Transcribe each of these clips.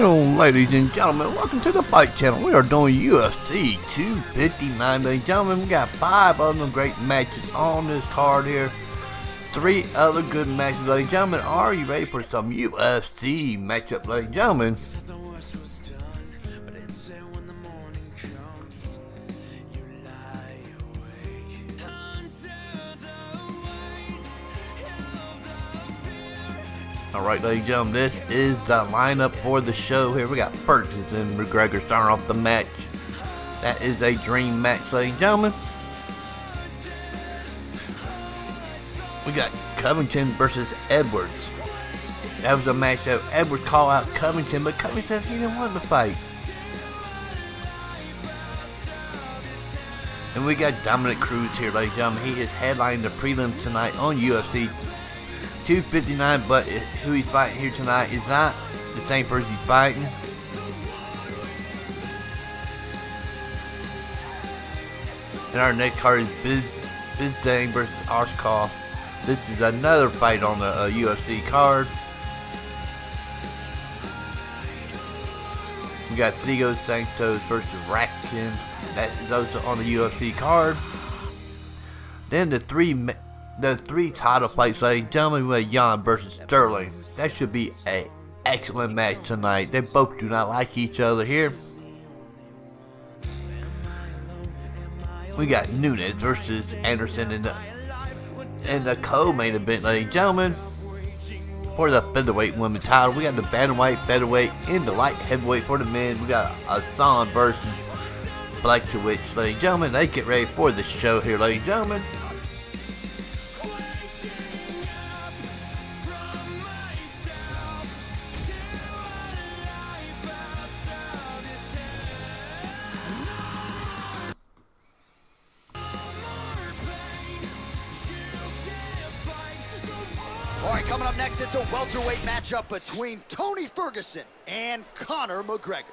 Hello, ladies and gentlemen, welcome to the Fight Channel. We are doing UFC 259, ladies and gentlemen. We got 5 of them great matches on this card here. 3 other good matches, ladies and gentlemen. Are you ready for some UFC matchup, ladies and gentlemen? Alright, ladies and gentlemen, this is the lineup for the show here. We got Ferguson and McGregor starting off the match. That is a dream match, ladies and gentlemen. We got Covington versus Edwards. That was a match that Edwards called out Covington, but Covington said he didn't want to fight. And we got Dominic Cruz here, ladies and gentlemen. He is headlining the prelims tonight on UFC 259, but who he's fighting here tonight is not the same person he's fighting. And our next card is Benavidez versus Askarov. This is another fight on the UFC card. We got Santos versus Rakic. That is also on the UFC card. Then the three title fights, ladies and gentlemen, with Jan versus Sterling. That should be an excellent match tonight. They both do not like each other here. We got Nunes versus Anderson in the co-main event, ladies and gentlemen. For the featherweight women's title, we got the bantamweight, featherweight, and the light heavyweight for the men. We got Askarov versus Blachowiz, ladies and gentlemen. They get ready for the show here, ladies and gentlemen. All right, coming up next, it's a welterweight matchup between Tony Ferguson and Conor McGregor.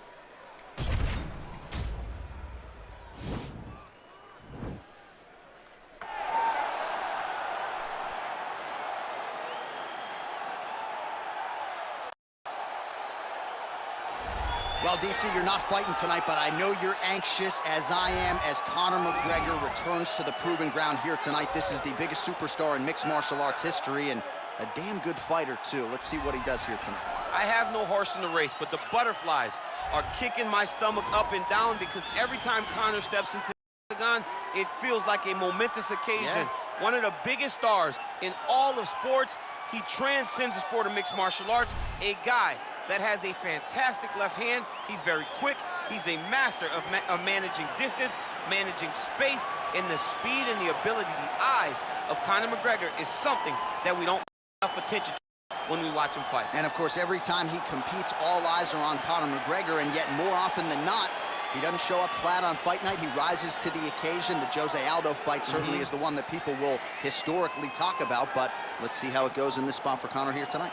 Well, DC, you're not fighting tonight, but I know you're anxious, as I am, as Conor McGregor returns to the proving ground here tonight. This is the biggest superstar in mixed martial arts history, and a damn good fighter, too. Let's see what he does here tonight. I have no horse in the race, but the butterflies are kicking my stomach up and down because every time Conor steps into the octagon, it feels like a momentous occasion. Yeah. One of the biggest stars in all of sports. He transcends the sport of mixed martial arts. A guy that has a fantastic left hand. He's very quick. He's a master of managing distance, managing space, and the speed and the ability, the eyes of Conor McGregor is something that we don't pay enough attention to when we watch him fight. And of course, every time he competes, all eyes are on Conor McGregor, and yet more often than not, he doesn't show up flat on fight night. He rises to the occasion. The Jose Aldo fight certainly is the one that people will historically talk about, but let's see how it goes in this spot for Conor here tonight.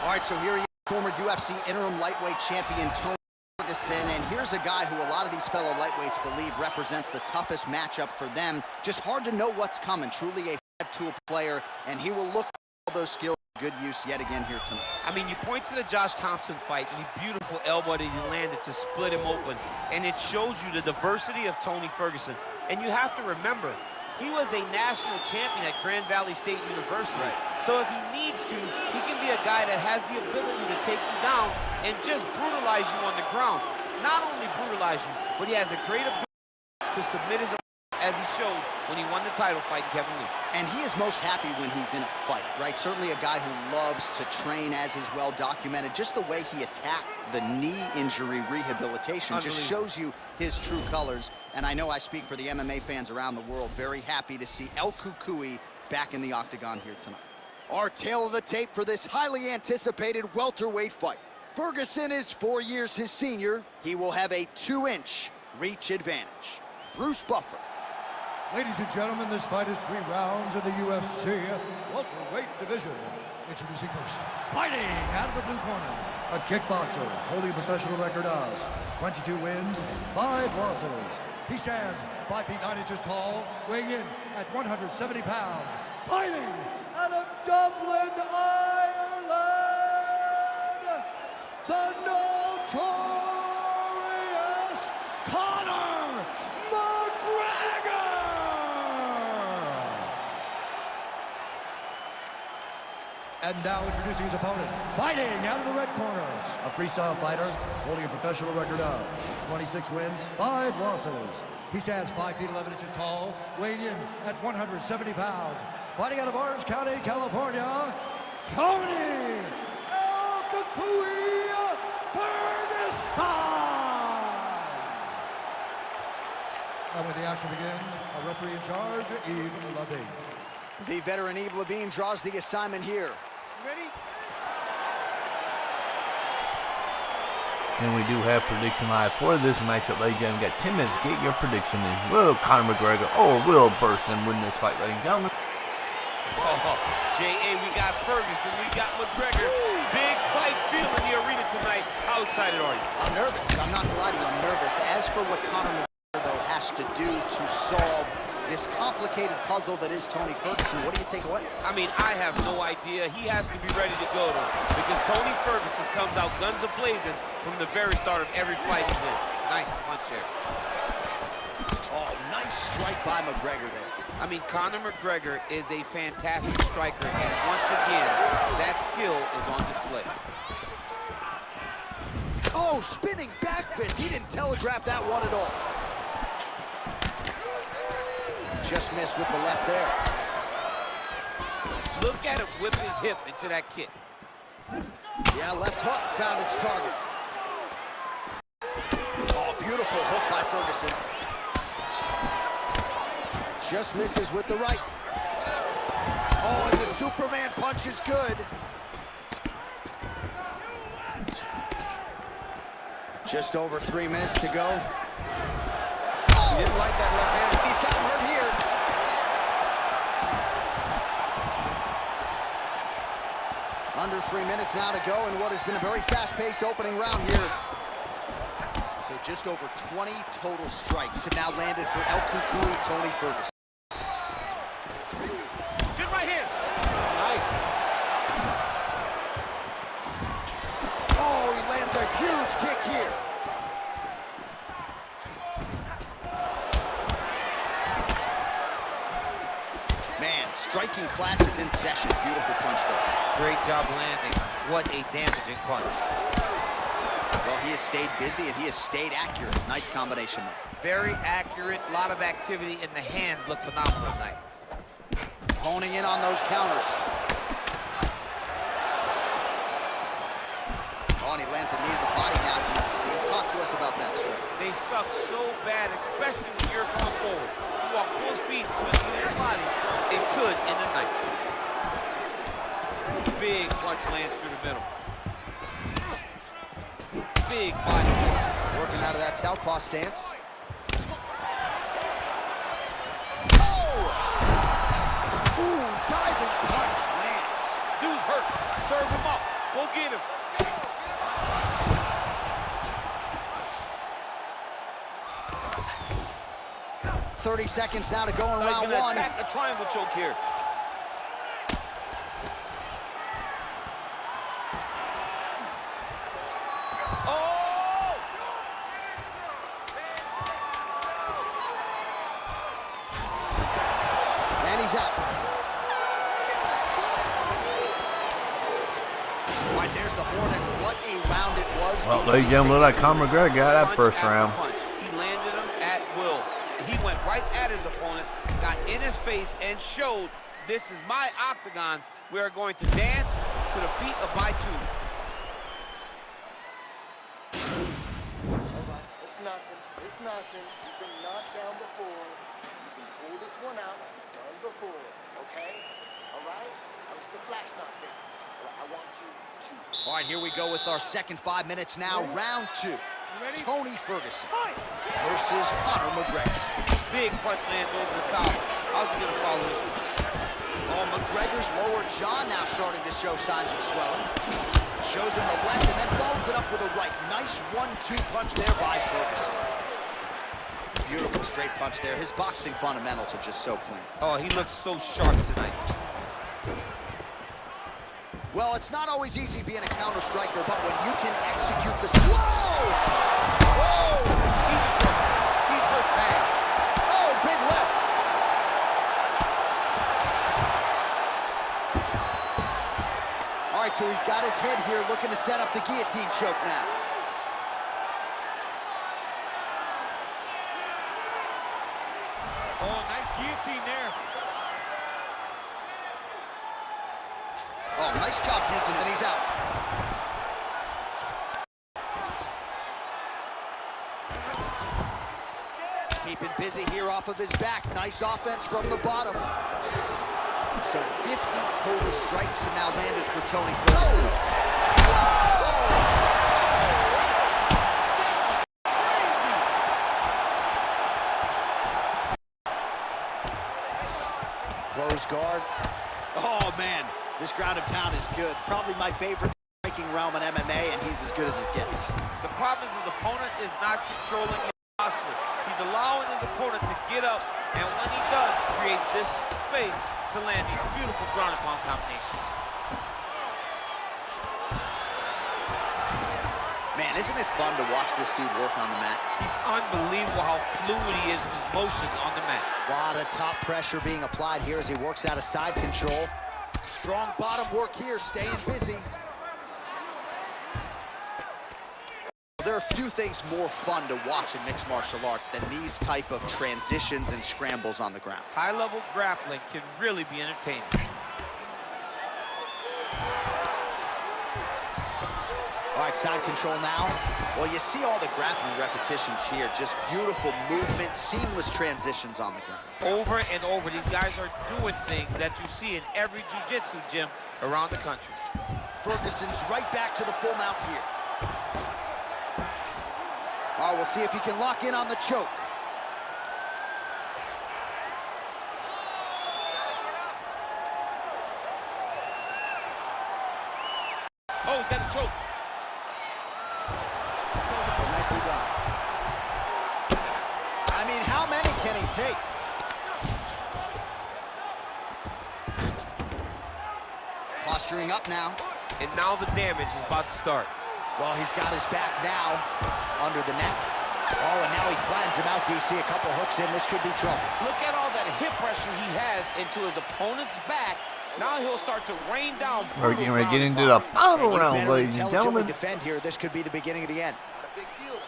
All right, so here he is, former UFC interim lightweight champion Tony Ferguson, and here's a guy who a lot of these fellow lightweights believe represents the toughest matchup for them. Just hard to know what's coming. Truly a five-tool player, and he will look at all those skills in good use yet again here tonight. I mean, you point to the Josh Thompson fight, and the beautiful elbow that he landed to split him open, and it shows you the diversity of Tony Ferguson. And you have to remember, he was a national champion at Grand Valley State University. Right. So if he needs to, he can be a guy that has the ability to take you down and just brutalize you on the ground. Not only brutalize you, but he has a great ability to submit his opponent, as he showed when he won the title fight, Kevin Lee. And he is most happy when he's in a fight, right? Certainly a guy who loves to train, as is well documented. Just the way he attacked the knee injury rehabilitation just shows you his true colors. And I know I speak for the MMA fans around the world. Very happy to see El Cucuy back in the octagon here tonight. Our tale of the tape for this highly anticipated welterweight fight. Ferguson is 4 years his senior. He will have a 2-inch reach advantage. Bruce Buffer. Ladies and gentlemen, this fight is 3 rounds in the UFC welterweight division. Introducing first, fighting out of the blue corner, a kickboxer holding a professional record of 22 wins and 5 losses. He stands 5 feet 9 inches tall, weighing in at 170 pounds. Fighting out of Dublin, Ireland, the notorious Conor McGregor! And now introducing his opponent, fighting out of the red corner, a freestyle fighter holding a professional record of 26 wins, 5 losses. He stands 5 feet 11 inches tall, weighing in at 170 pounds. Fighting out of Orange County, California, Tony Ferguson! And when the action begins, a referee in charge, Yves Levine. The veteran Yves Levine draws the assignment here. Ready? And we do have prediction live for this matchup, ladies and gentlemen. We got 10 minutes to get your prediction in. Will Conor McGregor or Will Burson win this fight, ladies and gentlemen? Oh, J.A., we got Ferguson, we got McGregor. Big fight feel in the arena tonight. How excited are you? I'm nervous. I'm not gonna lie to you. I'm nervous. As for what Conor McGregor, though, has to do to solve this complicated puzzle that is Tony Ferguson, what do you take away? I mean, I have no idea. He has to be ready to go, though, because Tony Ferguson comes out guns a-blazing from the very start of every fight he's in. Nice punch there. Oh, nice strike by McGregor there. I mean, Conor McGregor is a fantastic striker, and once again, that skill is on display. Oh, spinning back fist. He didn't telegraph that one at all. Just missed with the left there. Look at him whip his hip into that kick. Yeah, left hook found its target. Oh, beautiful hook by Ferguson. Just misses with the right. Oh, and the Superman punch is good. Just over 3 minutes to go. He didn't like that left hand. He's got him hurt here. Under 3 minutes now to go in what has been a very fast-paced opening round here. So just over 20 total strikes have now landed for El Cucuy, Tony Ferguson. Good right hand. Nice. Oh, he lands a huge kick here. Man, striking class is in session. Beautiful punch, though. Great job landing. What a damaging punch. Well, he has stayed busy and he has stayed accurate. Nice combination, though. Very accurate. A lot of activity, and the hands look phenomenal tonight. Honing in on those counters. Oh, and he lands a knee to the body now, DC. Talk to us about that strike. They suck so bad, especially when you're going forward. You walk full speed to your body, it could end the night. Big punch lands through the middle. Big body kick. Working out of that southpaw stance. Ooh, diving punch lands. Dude's hurt. Serve him up. Go get him. 30 seconds now to go in He's round gonna one. attack the triangle choke here. Oh! And he's out. All right, there's the horn, and what a round it was. Well, ladies and gentlemen, look like Conor McGregor got that first Punch after round. punch. He landed him at will. He went right at his opponent, got in his face, and showed this is my octagon. We are going to dance to the beat of my tune. All right, it's nothing. It's nothing. You've been knocked down before. You can pull this one out like you've done before, okay? All right? That was the flash knockdown. I want you to. All right, here we go with our second 5 minutes now. Round two. Tony Ferguson versus Conor McGregor. Big punch lands over the top. How's he gonna follow this one? Oh, McGregor's lower jaw now starting to show signs of swelling. Shows him the left and then follows it up with a right. Nice 1-2 punch there by Ferguson. Beautiful straight punch there. His boxing fundamentals are just so clean. Oh, he looks so sharp tonight. Well, it's not always easy being a counter striker, but when you can execute this... Whoa! Whoa! He's hurt bad. Oh, big left. All right, so he's got his head here, looking to set up the guillotine choke now. Oh, nice guillotine there. Oh, nice job using it, and he's out. Keeping busy here off of his back. Nice offense from the bottom. So 50 total strikes have now landed for Tony Ferguson. Close guard. Oh, man. This ground and pound is good. Probably my favorite striking realm in MMA, and he's as good as it gets. The problem is his opponent is not controlling his posture. He's allowing his opponent to get up, and when he does, create this space to land these beautiful ground and pound combinations. Man, isn't it fun to watch this dude work on the mat? He's unbelievable how fluid he is in his motion on the mat. A lot of top pressure being applied here as he works out of side control. Strong bottom work here, staying busy. There are few things more fun to watch in mixed martial arts than these type of transitions and scrambles on the ground. High-level grappling can really be entertaining. All right, side control now. Well, you see all the grappling repetitions here. Just beautiful movement, seamless transitions on the ground. Over and over, these guys are doing things that you see in every jiu-jitsu gym around the country. Ferguson's right back to the full mount here. All right, we'll see if he can lock in on the choke. Oh, he's got a choke. Nicely done. I mean, how many can he take? Posturing up now. And now the damage is about to start. Well, he's got his back now under the neck. Oh, and now he flattens him out, DC. A couple hooks in. This could be trouble. Look at all that hip pressure he has into his opponent's back. Now he'll start to rain down. We're getting ready to get into the final round, ladies and gentlemen. Defend here. This could be the beginning of the end. Not a big deal.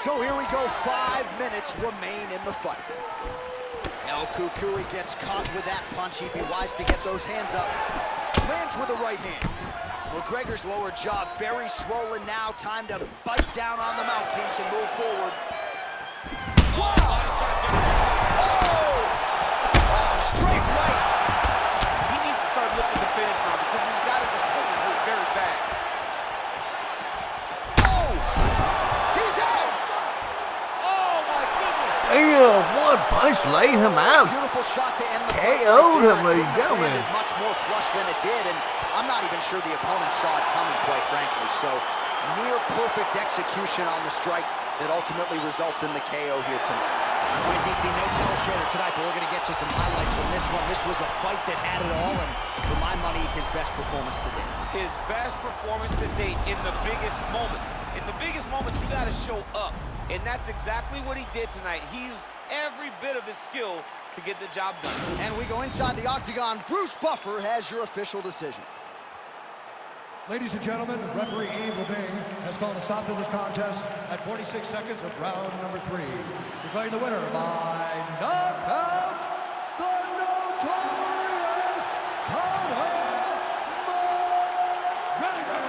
So here we go, 5 minutes remain in the fight. El Kukui gets caught with that punch. He'd be wise to get those hands up. Lands with the right hand. McGregor's lower jaw very swollen now. Time to bite down on the mouthpiece and move forward. Wow! Oh! Oh, straight right. He needs to start looking to finish now because he's got his opponent hurt very bad. Damn, one punch laid him out. Beautiful shot to end the KO'd him, ladies and It gentlemen. much more flush than it did, and I'm not even sure the opponent saw it coming, quite frankly. So near perfect execution on the strike that ultimately results in the KO here tonight. All right, DC, no telestrator tonight, but we're going to get you some highlights from this one. This was a fight that had it all, and for my money, his best performance to date. His best performance to date in the biggest moment. In the biggest moment, you got to show up. And that's exactly what he did tonight. He used every bit of his skill to get the job done. And we go inside the octagon. Bruce Buffer has your official decision. Ladies and gentlemen, referee Yves Levine has called a stop to this contest at 46 seconds of round number 3. Declaring the winner by knockout, the notorious Conor McGregor.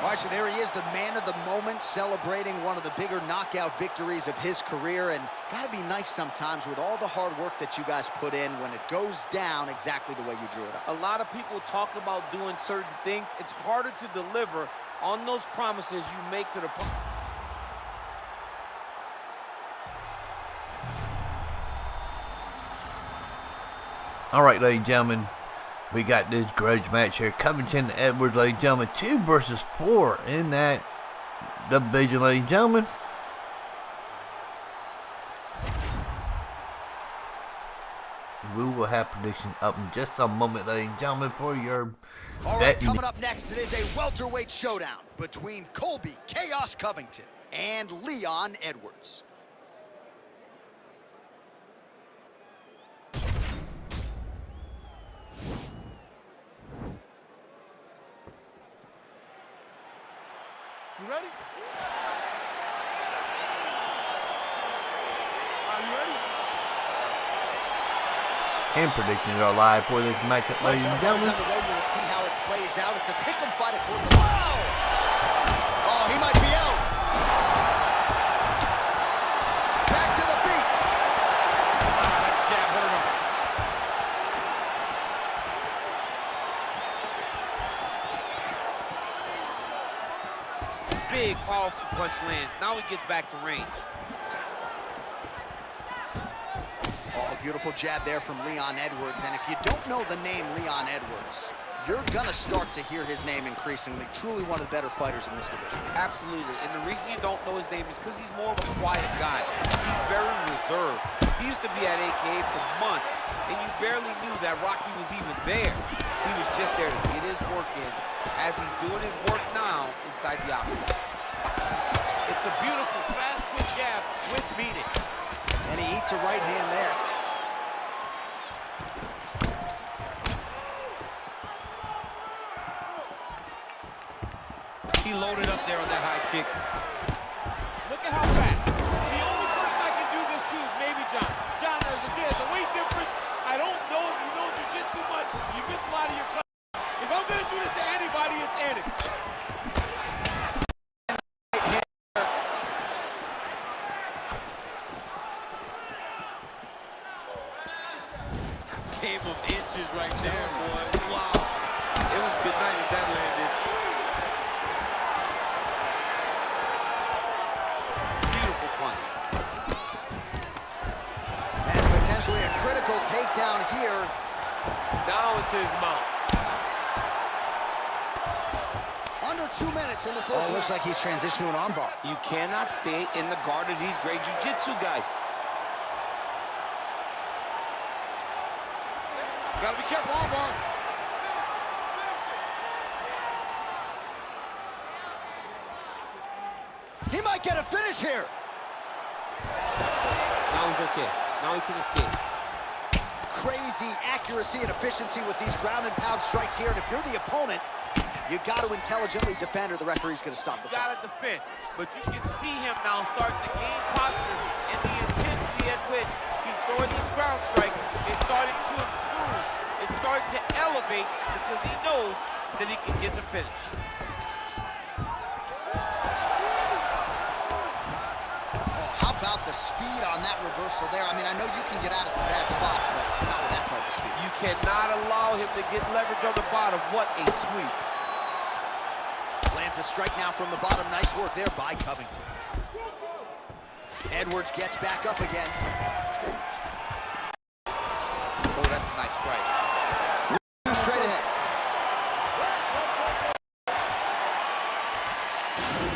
All right, right, so there he is, the man of the moment, celebrating one of the bigger knockout victories of his career. And gotta be nice sometimes with all the hard work that you guys put in when it goes down exactly the way you drew it up. A lot of people talk about doing certain things. It's harder to deliver on those promises you make to the All right, ladies and gentlemen, we got this grudge match here. Covington, Edwards, ladies and gentlemen, 2 versus 4 in that division, ladies and gentlemen. We will have prediction up in just a moment, ladies and gentlemen, for your All right, coming up next, it is a welterweight showdown between Colby Chaos Covington and Leon Edwards. You ready? Are you ready? And predictions are live for this matchup, ladies and gentlemen. We'll see how it plays out. It's a pick'em fight according to... Wow! Oh, he might be out. Back to the feet. jab hurt him. Big, powerful punch lands. Now he gets back to range. Oh, beautiful jab there from Leon Edwards. And if you don't know the name Leon Edwards, you're gonna start to hear his name increasingly. Truly one of the better fighters in this division. Absolutely. And the reason you don't know his name is because he's more of a quiet guy. He's very reserved. He used to be at AKA for months, and you barely knew that Rocky was even there. He was just there to get his work in as he's doing his work now inside the octagon. It's a beautiful, fast, quick jab with beating. And he eats a right hand there. He loaded up there on that high kick. Look at how fast. The only person I can do this to is maybe John. John, there's a weight difference. I don't know if you know jiu-jitsu much. You miss a lot of your clutch. If I'm going to do this to anybody, it's Eddie. Game of inches right there, boy. Wow. It was a good night if that landed. Beautiful punch. And potentially a critical takedown here. Down into his mouth. Under 2 minutes in the first. Oh, looks like he's transitioned to an armbar. You cannot stay in the guard of these great jiu-jitsu guys. Gotta be careful, armbar. He might get a finish here. Now he's okay. Now he can escape. Crazy accuracy and efficiency with these ground and pound strikes here. And if you're the opponent, you got to intelligently defend or the referee's going to stop the fight. Got to defend. But you can see him now starting to gain posture, and the intensity at which he's throwing these ground strikes is starting to improve. It's starting to elevate because he knows that he can get the finish. Oh, how about the speed on that reversal there? I mean, I know you can get out of some bad spots, but not with that type of speed. You cannot allow him to get leverage on the bottom. What a sweep. Lands a strike now from the bottom. Nice work there by Covington. Edwards gets back up again. Oh, that's a nice strike. Straight ahead.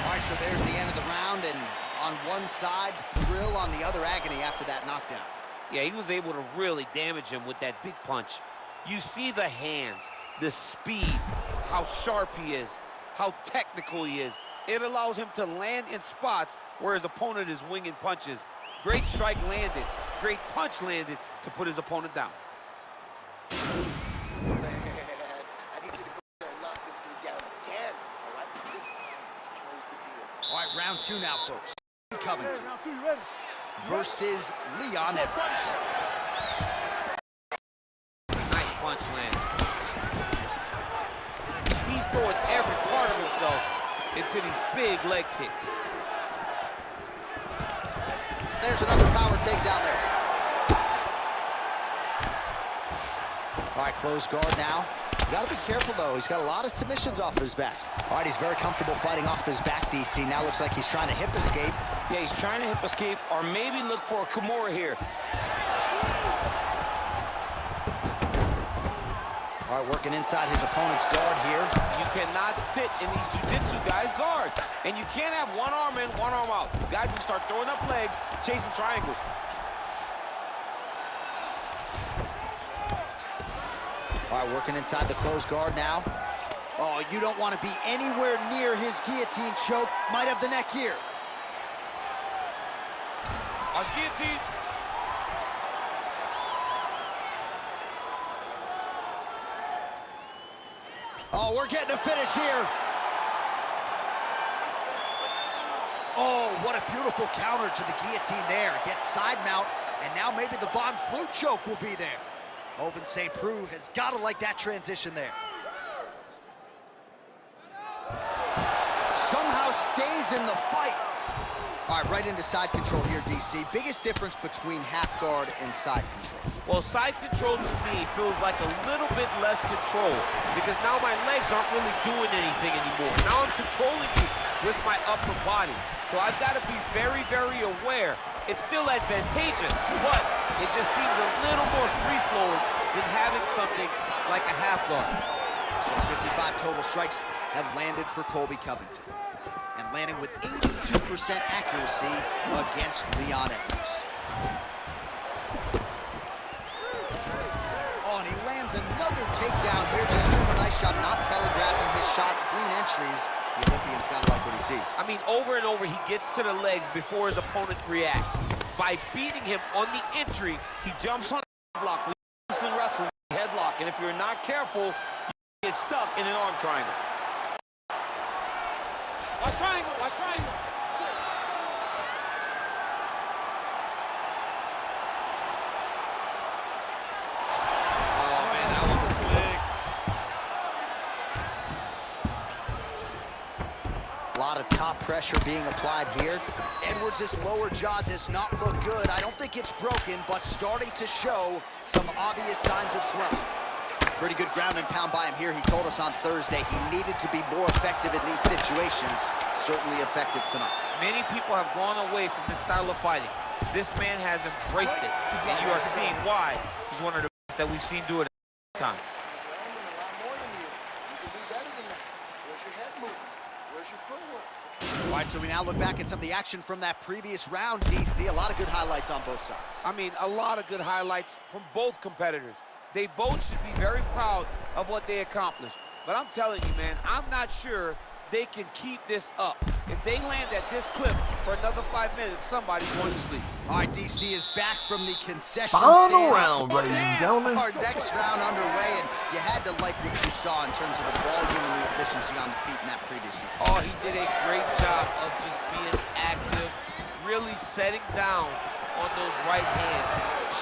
All right, so there's the end of the round, and on one side, thrill, on the other, agony after that knockdown. Yeah, he was able to really damage him with that big punch. You see the hands, the speed, how sharp he is, how technical he is. It allows him to land in spots where his opponent is winging punches. Great strike landed, great punch landed to put his opponent down. I need you to go there and knock this thing down again. All right? This time, let's close the deal. All right, round 2 now, folks. Covington versus Leon Edwards. Nice punch land. He's throwing every part of himself into these big leg kicks. There's another power takedown there. All right, closed guard now. You gotta be careful, though. He's got a lot of submissions off his back. All right, he's very comfortable fighting off his back, DC. Now looks like he's trying to hip escape. Yeah, he's trying to hip escape or maybe look for a Kimura here. All right, working inside his opponent's guard here. You cannot sit in these jiu-jitsu guys' guard. And you can't have one arm in, one arm out. Guys will start throwing up legs, chasing triangles. All right, working inside the closed guard now. Oh, you don't want to be anywhere near his guillotine choke. Might have the neck here. Watch guillotine. Oh, we're getting a finish here. Oh, what a beautiful counter to the guillotine there. Gets side mount, and now maybe the Von Flute choke will be there. Oven St. Preux has got to like that transition there. Somehow stays in the fight. All right, right into side control here, DC. Biggest difference between half guard and side control. Well, side control to me feels like a little bit less control because now my legs aren't really doing anything anymore. Now I'm controlling you with my upper body. So I've got to be very, very aware. It's still advantageous, but it just seems a little more free-flowing than having something like a half guard. So 55 total strikes have landed for Colby Covington. And landing with 82% accuracy against Leon Edwards. Oh, and he lands another takedown here, just doing a nice job not telegraphing his shot, clean entries. The Olympian's gotta like what he sees. I mean, over and over, he gets to the legs before his opponent reacts. By beating him on the entry, he jumps on the block. In wrestling, headlock, and if you're not careful, you get stuck in an arm triangle. Watch triangle, watch triangle. Oh, man, that was slick. A lot of top pressure being applied here. Edwards' lower jaw does not look good. I don't think it's broken, but starting to show some obvious signs of swelling. Pretty good ground and pound by him here. He told us on Thursday he needed to be more effective in these situations. Certainly effective tonight. Many people have gone away from this style of fighting. This man has embraced it, and you are seeing why he's one of the best that we've seen do it at the time. He's landing a lot more than you. You can do better than that. Where's your head movement? Where's your footwork? All right, so we now look back at some of the action from that previous round, DC. A lot of good highlights on both sides. I mean, a lot of good highlights from both competitors. They both should be very proud of what they accomplished. But I'm telling you, man, I'm not sure they can keep this up. If they land at this clip for another 5 minutes, somebody's going to sleep. All right, DC is back from the concession Final stand. round, ladies and gentlemen. Our next round underway, and you had to like what you saw in terms of the volume and the efficiency on the feet in that previous round. Oh, he did a great job of just being active, really setting down on those right hands,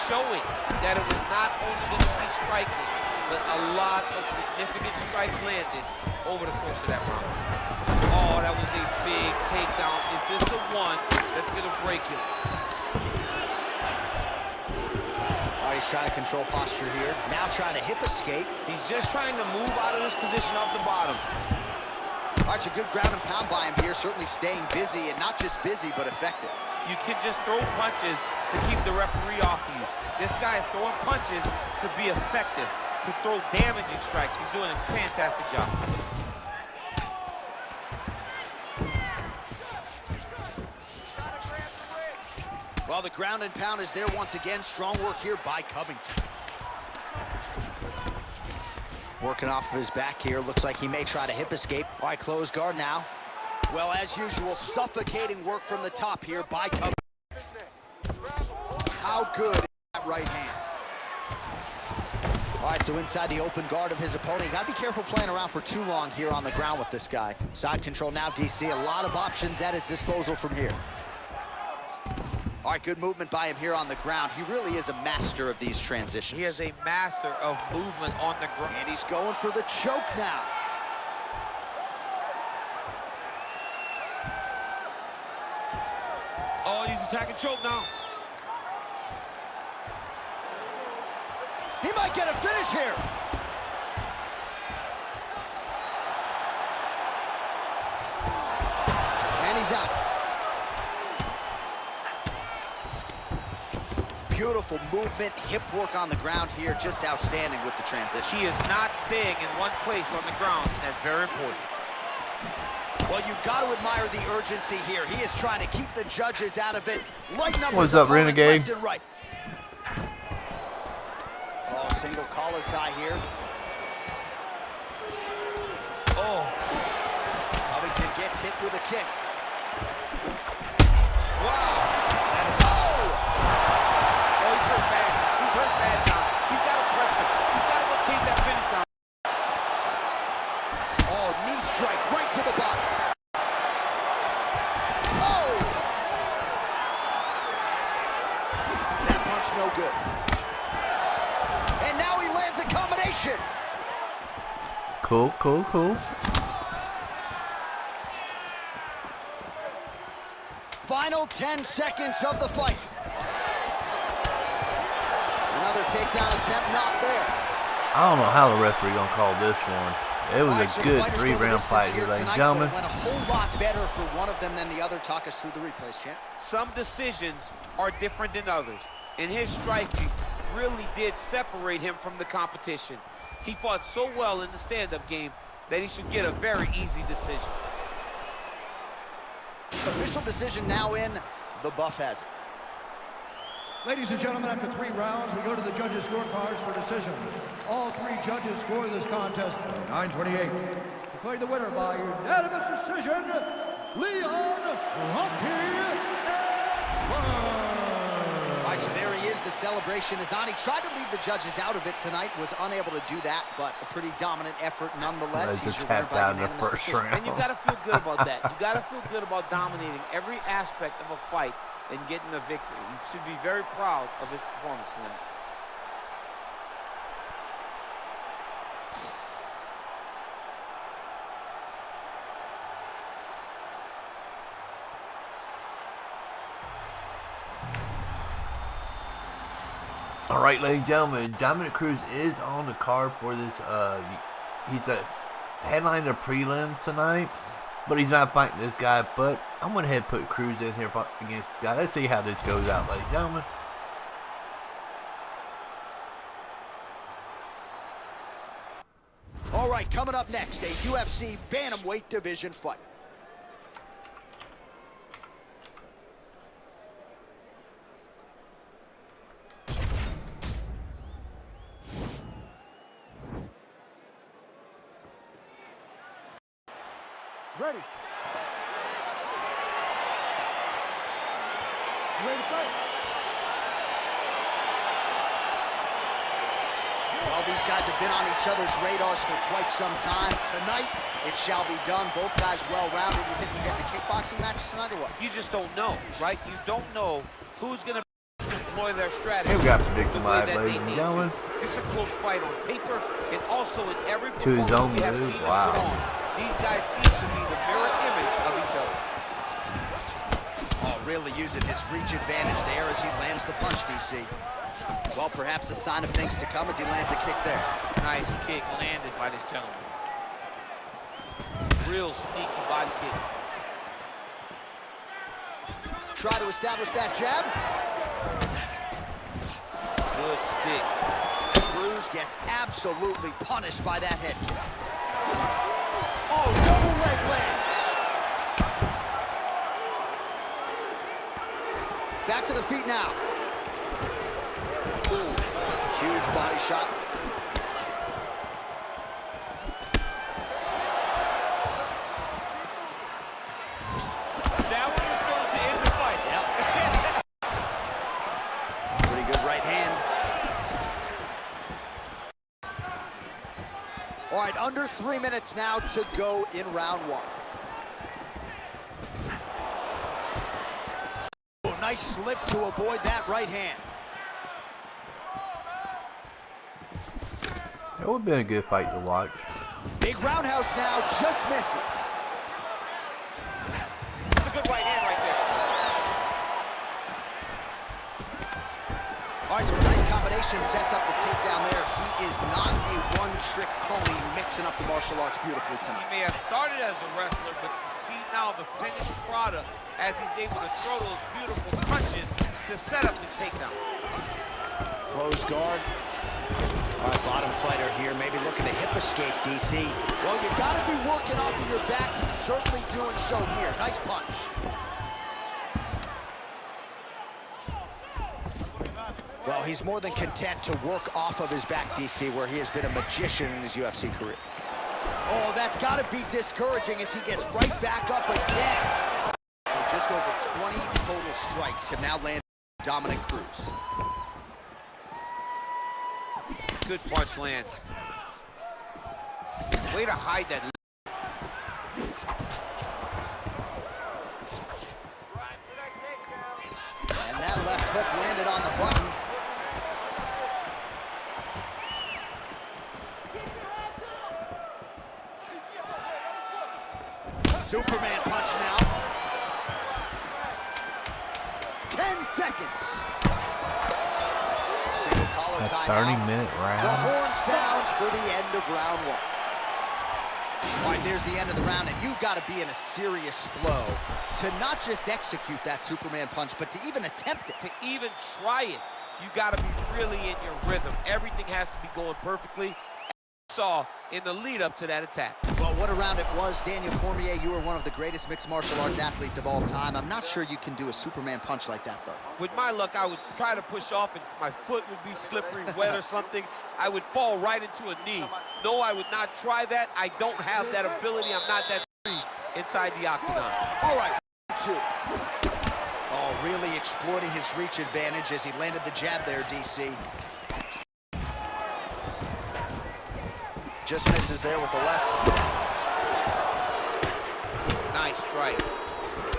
showing that it was not only going to be striking, but a lot of significant strikes landed over the course of that round. Oh, that was a big takedown. Is this the one that's going to break him? All right, he's trying to control posture here. Now trying to hip escape. He's just trying to move out of this position off the bottom. All right, so good ground and pound by him here, certainly staying busy, and not just busy, but effective. You can just throw punches to keep the referee off of you. This guy is throwing punches to be effective, to throw damaging strikes. He's doing a fantastic job. Well, the ground and pound is there once again. Strong work here by Covington. Working off of his back here. Looks like he may try to hip escape. All right, closed guard now. Well, as usual, suffocating work from the top here by Covington. How good is that right hand? All right, so inside the open guard of his opponent. You got to be careful playing around for too long here on the ground with this guy. Side control now, DC. A lot of options at his disposal from here. All right, good movement by him here on the ground. He really is a master of these transitions. He is a master of movement on the ground. And he's going for the choke now. attacking choke now. He might get a finish here. And he's out. Beautiful movement, hip work on the ground here, just outstanding with the transition. He is not staying in one place on the ground, and that's very important. Well, you've got to admire the urgency here. He is trying to keep the judges out of it. Lighten up. What's up, Renegade? Left and right. Oh, single collar tie here. Oh. Covington gets hit with a kick. Wow. That is all. Oh, he's hurt bad. He's hurt bad now. He's got to press him. He's got to go chase that finish down. Oh, knee strike right to the body. Oh! That punch no good. And now he lands a combination. Cool, cool, cool. Final 10 seconds of the fight. Another takedown attempt not there. I don't know how the referee gonna call this one. It was a good 3-round fight here, ladies and gentlemen. Went a whole lot better for one of them than the other. Talk us through the replays, champ. Some decisions are different than others, and his striking really did separate him from the competition. He fought so well in the stand-up game that he should get a very easy decision. Official decision now in. The buff has it. Ladies and gentlemen, after 3 rounds, we go to the judges' scorecards for decision. All 3 judges score this contest 9-28. Declared the winner by unanimous decision, Leon Rocky. All right, so there he is, the celebration. Azani tried to leave the judges out of it tonight, was unable to do that, but a pretty dominant effort nonetheless. He's your winner by unanimous decision. And you got to feel good about that. You got to feel good about dominating every aspect of a fight and getting a victory. He should be very proud of his performance tonight. All right, ladies and gentlemen, Dominic Cruz is on the card for this. He's a headliner prelims tonight, but he's not fighting this guy. But I'm going to head put Cruz in here against this guy. Let's see how this goes out, ladies and gentlemen. All right, coming up next, a UFC bantamweight division fight. Ready. You ready to fight? Well, these guys have been on each other's radars for quite some time. Tonight, it shall be done. Both guys well-rounded. You think we're getting a kickboxing match tonight or what? You just don't know, right? You don't know who's going to employ their strategy. Here we got predicted live, ladies and gentlemen. It's a close fight on paper and also in every To his own performance we have move. seen Wow. them put on. These guys seem to be the mirror image of each other. Oh, really using his reach advantage there as he lands the punch, DC. Well, perhaps a sign of things to come as he lands a kick there. Nice kick landed by this gentleman. Real sneaky body kick. Try to establish that jab. Good stick. Cruz gets absolutely punished by that head kick. Oh, double leg lands. Back to the feet now. Ooh, huge body shot. That one is going to end the fight. Yep. Pretty good right hand. All right, under 3 minutes now to go in round 1. Oh, nice slip to avoid that right hand. It would have been a good fight to watch. Big roundhouse now, just misses. That's a good right hand right there. All right, so a nice combination sets up the takedown there. He is not a one-trick pony, mixing up the martial arts beautifully tonight. He may have started as a wrestler, but you see now the finished product as he's able to throw those beautiful punches to set up his takedown. Close guard. All right, bottom fighter here, maybe looking to hip escape, DC. Well, you got to be working off of your back. He's certainly doing so here. Nice punch. Well, he's more than content to work off of his back, DC, where he has been a magician in his UFC career. Oh, that's got to be discouraging as he gets right back up again. So just over 20 total strikes have now landed Dominic Cruz. Good punch lands. Way to hide that. And that left hook landed on the button. Superman punch now. 10 seconds. Single collar A timeout. 30-minute round. The horn sounds for the end of round one. All right, there's the end of the round, and you've got to be in a serious flow to not just execute that Superman punch, but to even attempt it. To even try it, you got to be really in your rhythm. Everything has to be going perfectly. Saw in the lead up to that attack. Well, what a round it was. Daniel Cormier, you are one of the greatest mixed martial arts athletes of all time. I'm not sure you can do a Superman punch like that, though. With my luck, I would try to push off and my foot would be slippery, wet or something. I would fall right into a knee. No, I would not try that. I don't have that ability. I'm not that free inside the octagon. All right, 2. Oh, really exploiting his reach advantage as he landed the jab there, DC. Just misses there with the left. Nice strike.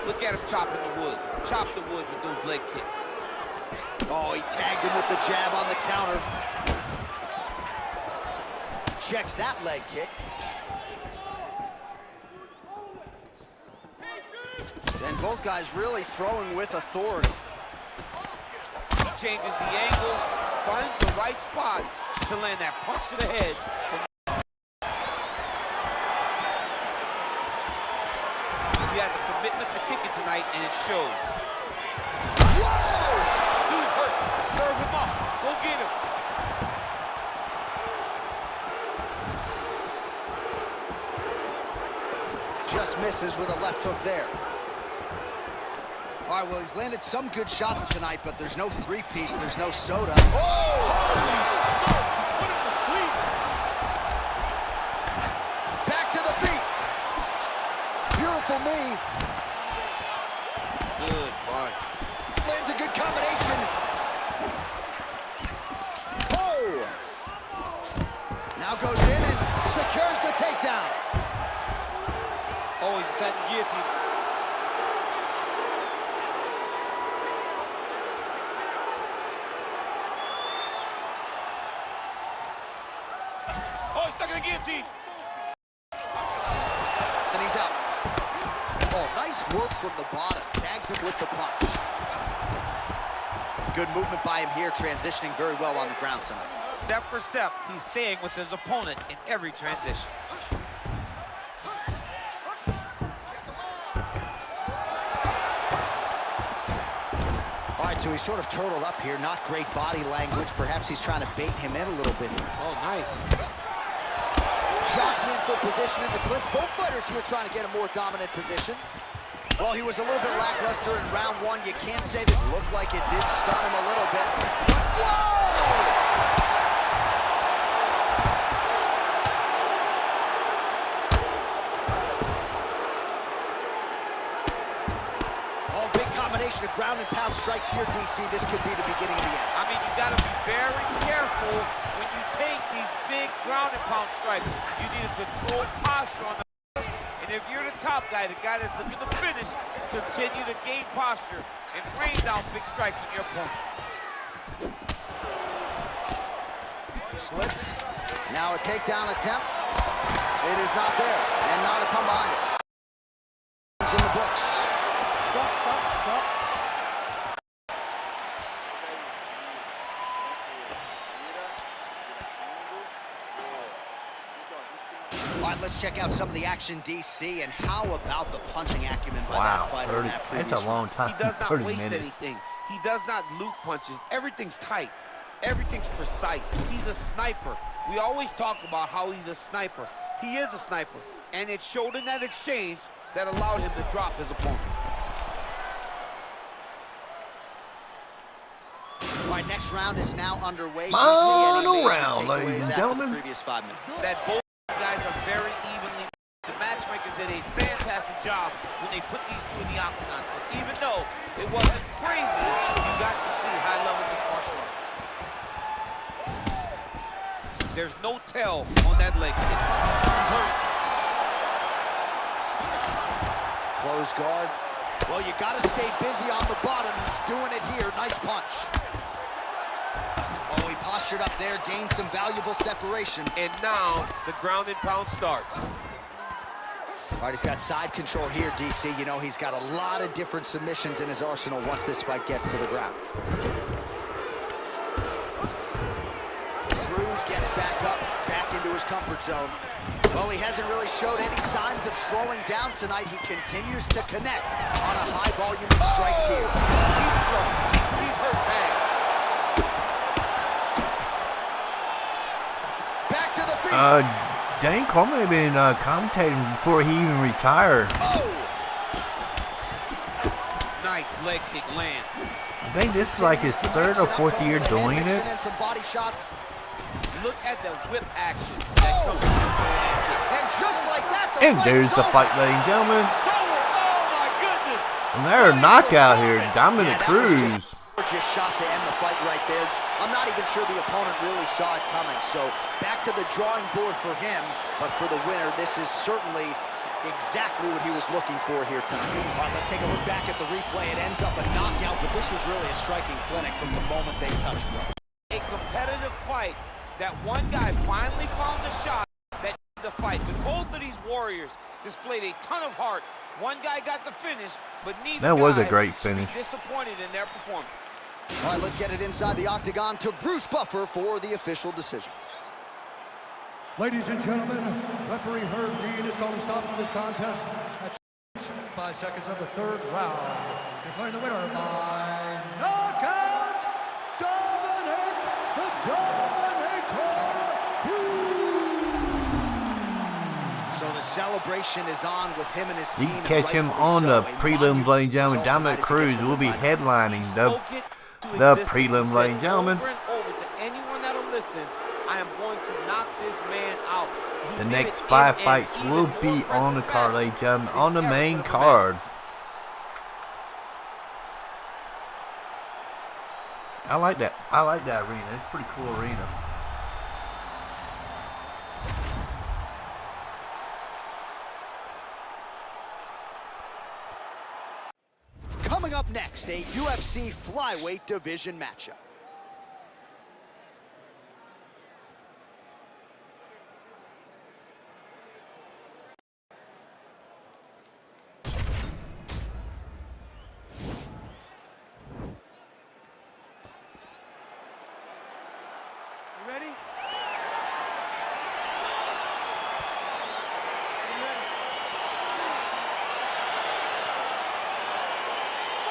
Look at him chopping the wood. Chop the wood with those leg kicks. Oh, he tagged him with the jab on the counter. Checks that leg kick. And both guys really throwing with authority. He changes the angle, finds the right spot to land that punch to the head. He has a commitment to kicking tonight, and it shows. Whoa! Dude's hurt. Serve him up. Go get him. Just misses with a left hook there. All right, well, he's landed some good shots tonight, but there's no three-piece, there's no soda. Oh! Back to the feet. Beautiful knee. Good punch. Lands a good combination. Oh! Now goes in and secures the takedown. Oh, he's attacking guillotine. Oh, he's stuck in the guillotine. And he's out. Oh, nice work from the bottom. Tags him with the punch. Good movement by him here, transitioning very well on the ground tonight. Step for step, he's staying with his opponent in every transition. All right, so he's sort of turtled up here. Not great body language. Perhaps he's trying to bait him in a little bit. Oh, nice. Jockeying for position in the clinch. Both fighters here trying to get a more dominant position. Well, he was a little bit lackluster in round one. You can't say this looked like it did stun him a little bit. Whoa! Oh, big combination of ground and pound strikes here, DC. This could be the beginning of the end. I mean, you got to be very careful when you take these big ground and pound strikes. You need a controlled posture on the first. And if you're the top guy, the guy that's looking to finish, continue to gain posture and rain down big strikes on your opponent. Slips. Now a takedown attempt. It is not there. And not a ton behind it. It's in the books. Stop. All right, let's check out some of the action, DC, and how about the punching acumen by that fighter in that previous that's a long time. He does not 30 waste minutes. anything. He does not loop punches. Everything's tight. Everything's precise. He's a sniper. We always talk about how he's a sniper. He is a sniper, and it showed in that exchange that allowed him to drop his opponent. All right, next round is now underway. Final round, ladies and gentlemen. The previous 5 minutes. That both guys are very evenly. The matchmakers did a fantastic job when they put these two in the octagon. So even though it wasn't crazy, you got to see high-level mixed martial arts. There's no tell on that leg kick. He's hurt. Close guard. Well, you got to stay busy on the bottom. He's doing it here. Nice punch. Oh, he postured up there, gained some valuable separation. And now the ground and pound starts. All right, he's got side control here, DC. You know, he's got a lot of different submissions in his arsenal once this fight gets to the ground. Cruz gets back up, back into his comfort zone. Well, he hasn't really showed any signs of slowing down tonight. He continues to connect on a high volume of strikes here. He's in trouble. He's hurt bad. Back to the feet. Dan Coleman had been commentating before he even retired. Oh! Nice leg kick land. I think this is like his third or fourth year doing it. And some body shots. Look at the whip action that comes from that And just like that, And there's the fight, ladies and gentlemen. kick. Oh my goodness! And there's a knockout here, Dominic Cruz. Just shot to end the fight right there. I'm not even sure the opponent really saw it coming. So back to the drawing board for him. But for the winner, this is certainly exactly what he was looking for here tonight. All right, let's take a look back at the replay. It ends up a knockout, but this was really a striking clinic from the moment they touched, bro. A competitive fight that one guy finally found the shot that the fight. But both of these warriors displayed a ton of heart. One guy got the finish, but neither That was a guy great should be finish. disappointed in their performance. All right, let's get it inside the octagon to Bruce Buffer for the official decision. Ladies and gentlemen, referee Herb Dean is going to stop this contest at 5 seconds of the third round. Declaring the winner by knockout, Dominic the Dominator Cruz. So the celebration is on with him and his You team. can catch him on the prelims, ladies and gentlemen. Dominic Cruz will be headlining the prelims, ladies and gentlemen. Over and over to anyone that'll listen, I am going to knock this man out. He The did next it 5 in fights an will even be more on the impressive card, fashion ladies and gentlemen, than on the ever main could have card. I like that. I like that arena. It's a pretty cool arena. Coming up next, a UFC flyweight division matchup. You ready?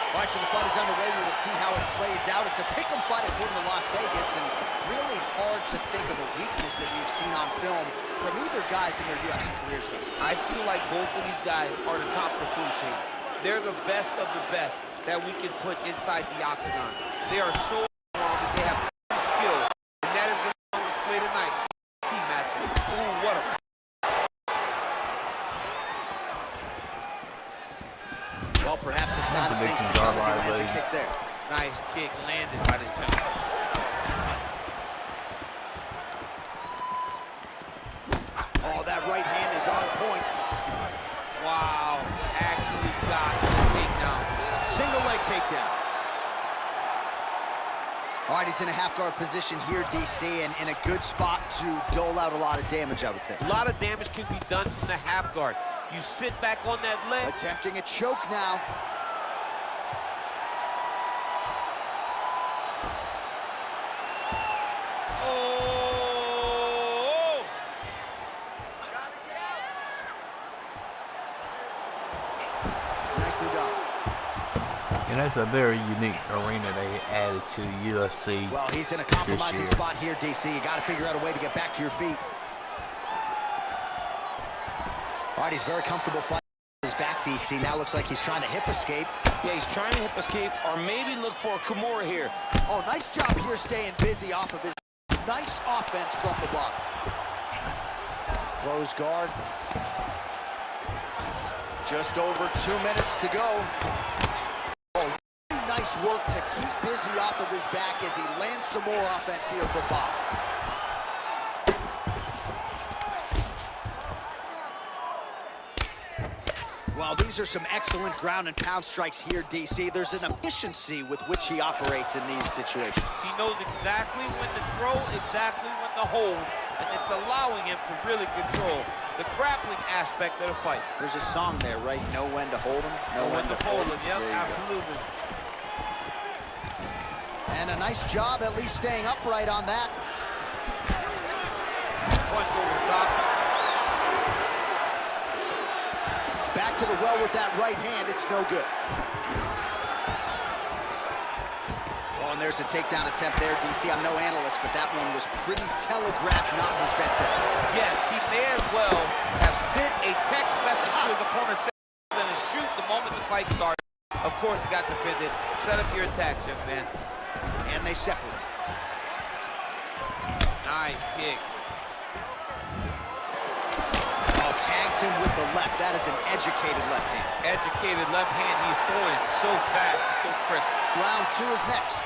All right, so the fight is underway. We will see how it plays out. It's a pick'em fight according to Las Vegas, and really hard to think of a weakness that we've seen on film from either guys in their UFC careers this year. I feel like both of these guys are the top of the food chain. They're the best of the best that we can put inside the octagon. They are so strong that they have skill, and that is going to be on display tonight. Key matchup. Ooh, what a... Well, perhaps a sign of things to come as he lands a kick there. Nice kick landed by the gentleman. Oh, that right hand is on point. Wow, actually got the takedown. Single leg takedown. All right, he's in a half guard position here, DC, and in a good spot to dole out a lot of damage, I would think. A lot of damage can be done from the half guard. You sit back on that leg. Attempting a choke now. Oh! Nicely done. And that's a very unique arena they added to UFC. Well, he's in a compromising spot here, DC. You got to figure out a way to get back to your feet. All right, he's very comfortable fighting his back, DC. Now looks like he's trying to hip escape. Yeah, he's trying to hip escape or maybe look for a Kimura here. Oh, nice job here staying busy off of his nice offense from the bottom. Close guard. Just over 2 minutes to go. Oh, really nice work to keep busy off of his back as he lands some more offense here from Bob. Well, these are some excellent ground and pound strikes here, DC. There's an efficiency with which he operates in these situations. He knows exactly when to throw, exactly when to hold, and it's allowing him to really control the grappling aspect of the fight. There's a song there, right? Know when to hold him, Know when to fold him. Yep, There you go. absolutely. And a nice job at least staying upright on that. Punch over top. Back to the well with that right hand, it's no good. Oh, and there's a takedown attempt there, DC. I'm no analyst, but that one was pretty telegraphed, not his best effort. Yes, he may as well have sent a text message to his opponent saying to shoot the moment the fight starts. Of course, he got defended. Set up your attacks, young man. And they separate. Nice kick. Oh, tags him with the left. That is an educated left hand. Educated left hand. He's throwing it so fast and so crisp. Round 2 is next.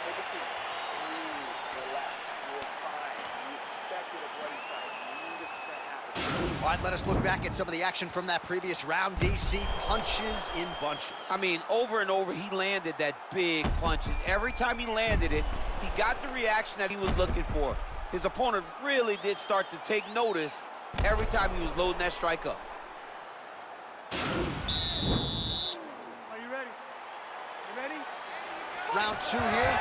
Take a seat. Relax. You're fine. You expected a bloody fight. You knew this was going to happen. All right, let us look back at some of the action from that previous round. DC punches in bunches. I mean, over and over, he landed that big punch, and every time he landed it, he got the reaction that he was looking for. His opponent really did start to take notice every time he was loading that strike up. Are you ready? You ready? Round 2 here.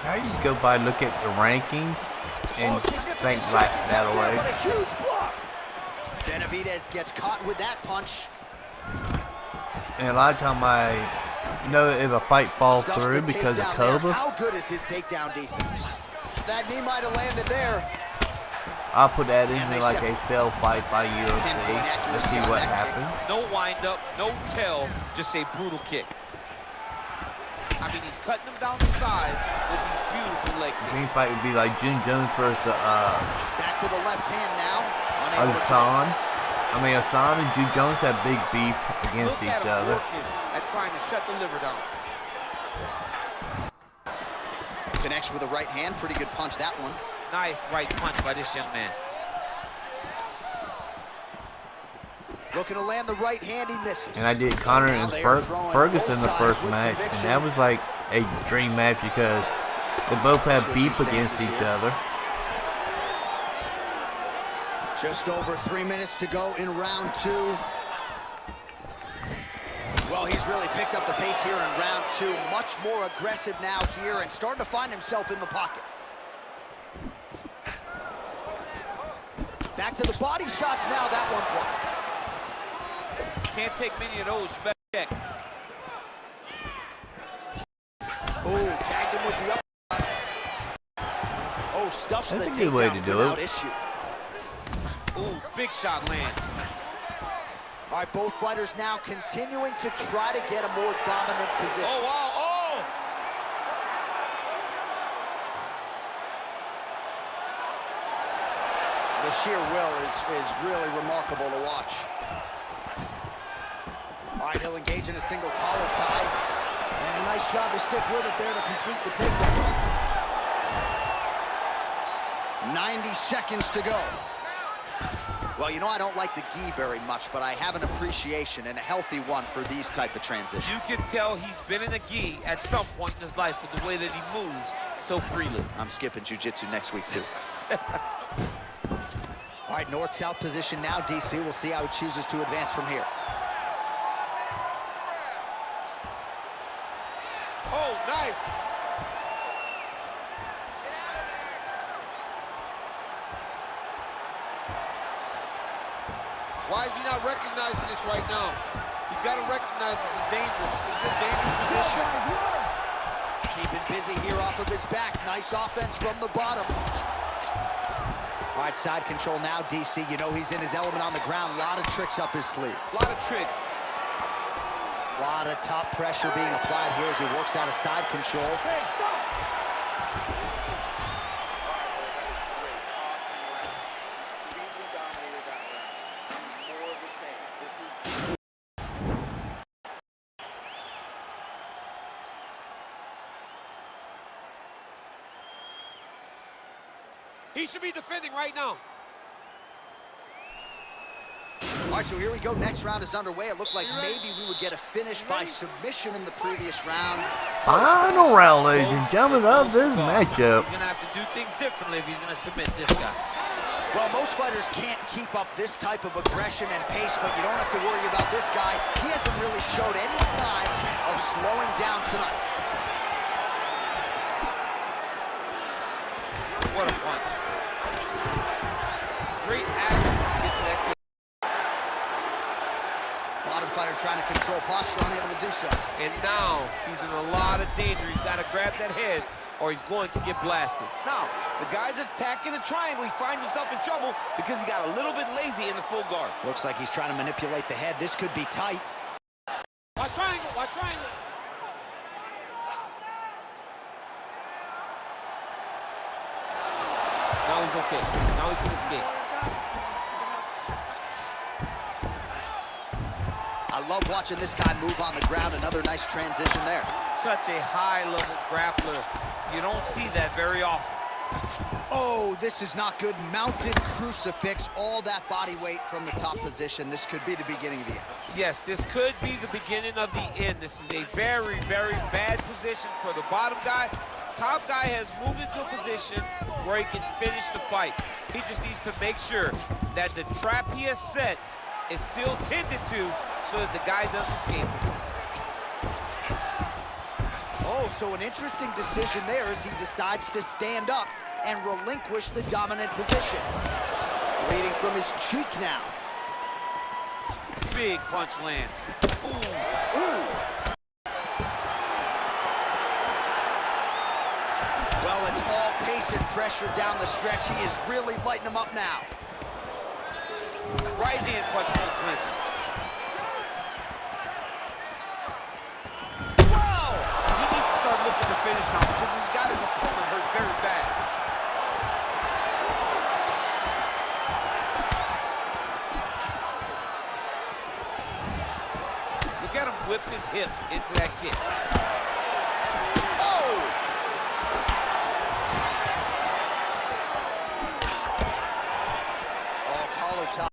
How you go by look at the rankings and think like that away? But a huge block. Benavidez gets caught with that punch. And a lot of time I know if a fight falls Stuffs through the because of takedown there. Cobra, How good is his takedown defense? That knee might have landed there. I'll put that And into they like separate. a fail fight by UFC. Pinpoint Let's see accuracy on what that kick. happens. No wind up, no tell, just a brutal kick. I mean, he's cutting him down the sides with these beautiful leg kicks. Dream fight would be like Jim Jones versus Back to the left hand now. Unable to Hassan. connect. I mean, Hassan and Jim Jones have big beef against Look each at him other. working at trying to shut the liver down. Connects with a right hand. Pretty good punch, that one. Nice right punch by this young man. Looking to land the right hand, he misses. And I did Connor Now and they are throwing Ferguson both the first sides with match, and conviction. that was like a dream match because they both have beef Switching against stances each here. other. Just over 3 minutes to go in round 2. Well, he's really picked up the pace here in round 2. Much more aggressive now here and starting to find himself in the pocket. Back to the body shots now. That one blocked. Can't take many of those. You better check. Oh, tagged him with the uppercut. Oh, stuffs That's the a good way takedown to do without it. issue. Ooh, big shot land. All right, both fighters now continuing to try to get a more dominant position. Oh, wow, oh! The sheer will is really remarkable to watch. All right, he'll engage in a single collar tie. And a nice job to stick with it there to complete the takedown. 90 seconds to go. Well, you know, I don't like the gi very much, but I have an appreciation and a healthy one for these type of transitions. You can tell he's been in a gi at some point in his life with the way that he moves so freely. I'm skipping jiu-jitsu next week, too. All right, north-south position now, DC. We'll see how he chooses to advance from here. Oh, nice. Why is he not recognizing this right now? He's got to recognize this is dangerous. This is a dangerous position. Keeping busy here off of his back. Nice offense from the bottom. All right, side control now, DC. You know he's in his element on the ground. A lot of tricks up his sleeve. A lot of tricks. A lot of top pressure being applied here as he works out of side control. Hey, stop! He should be defending right now. All right, so here we go. Next round is underway. It looked like maybe we would get a finish by submission in the previous round. Final round, ladies and gentlemen, of this matchup. He's going to have to do things differently if he's going to submit this guy. Well, most fighters can't keep up this type of aggression and pace, but you don't have to worry about this guy. He hasn't really showed any signs of slowing down tonight. What a punch. Great action to get to that kick. Bottom fighter trying to control posture, unable to do so. And now he's in a lot of danger. He's got to grab that head or he's going to get blasted. Now, the guy's attacking the triangle. He finds himself in trouble because he got a little bit lazy in the full guard. Looks like he's trying to manipulate the head. This could be tight. Watch triangle, watch triangle. Now he's okay. Now he can escape. I love watching this guy move on the ground. Another nice transition there. Such a high-level grappler. You don't see that very often. Oh, this is not good. Mounted crucifix, all that body weight from the top position. This could be the beginning of the end. Yes, this could be the beginning of the end. This is a very, very bad position for the bottom guy. Top guy has moved into a position where he can finish the fight. He just needs to make sure that the trap he has set is still tended to so that the guy doesn't escape it. Oh, so an interesting decision there as he decides to stand up and relinquish the dominant position. Bleeding from his cheek now. Big punch land. Ooh. Ooh. Well, it's all pace and pressure down the stretch. He is really lighting him up now. Right hand punch to the clinch. Whoa! He needs to start looking to finish now because he's got his opponent hurt very bad. Look at him whip his hip into that kick. Oh! Oh, collar top.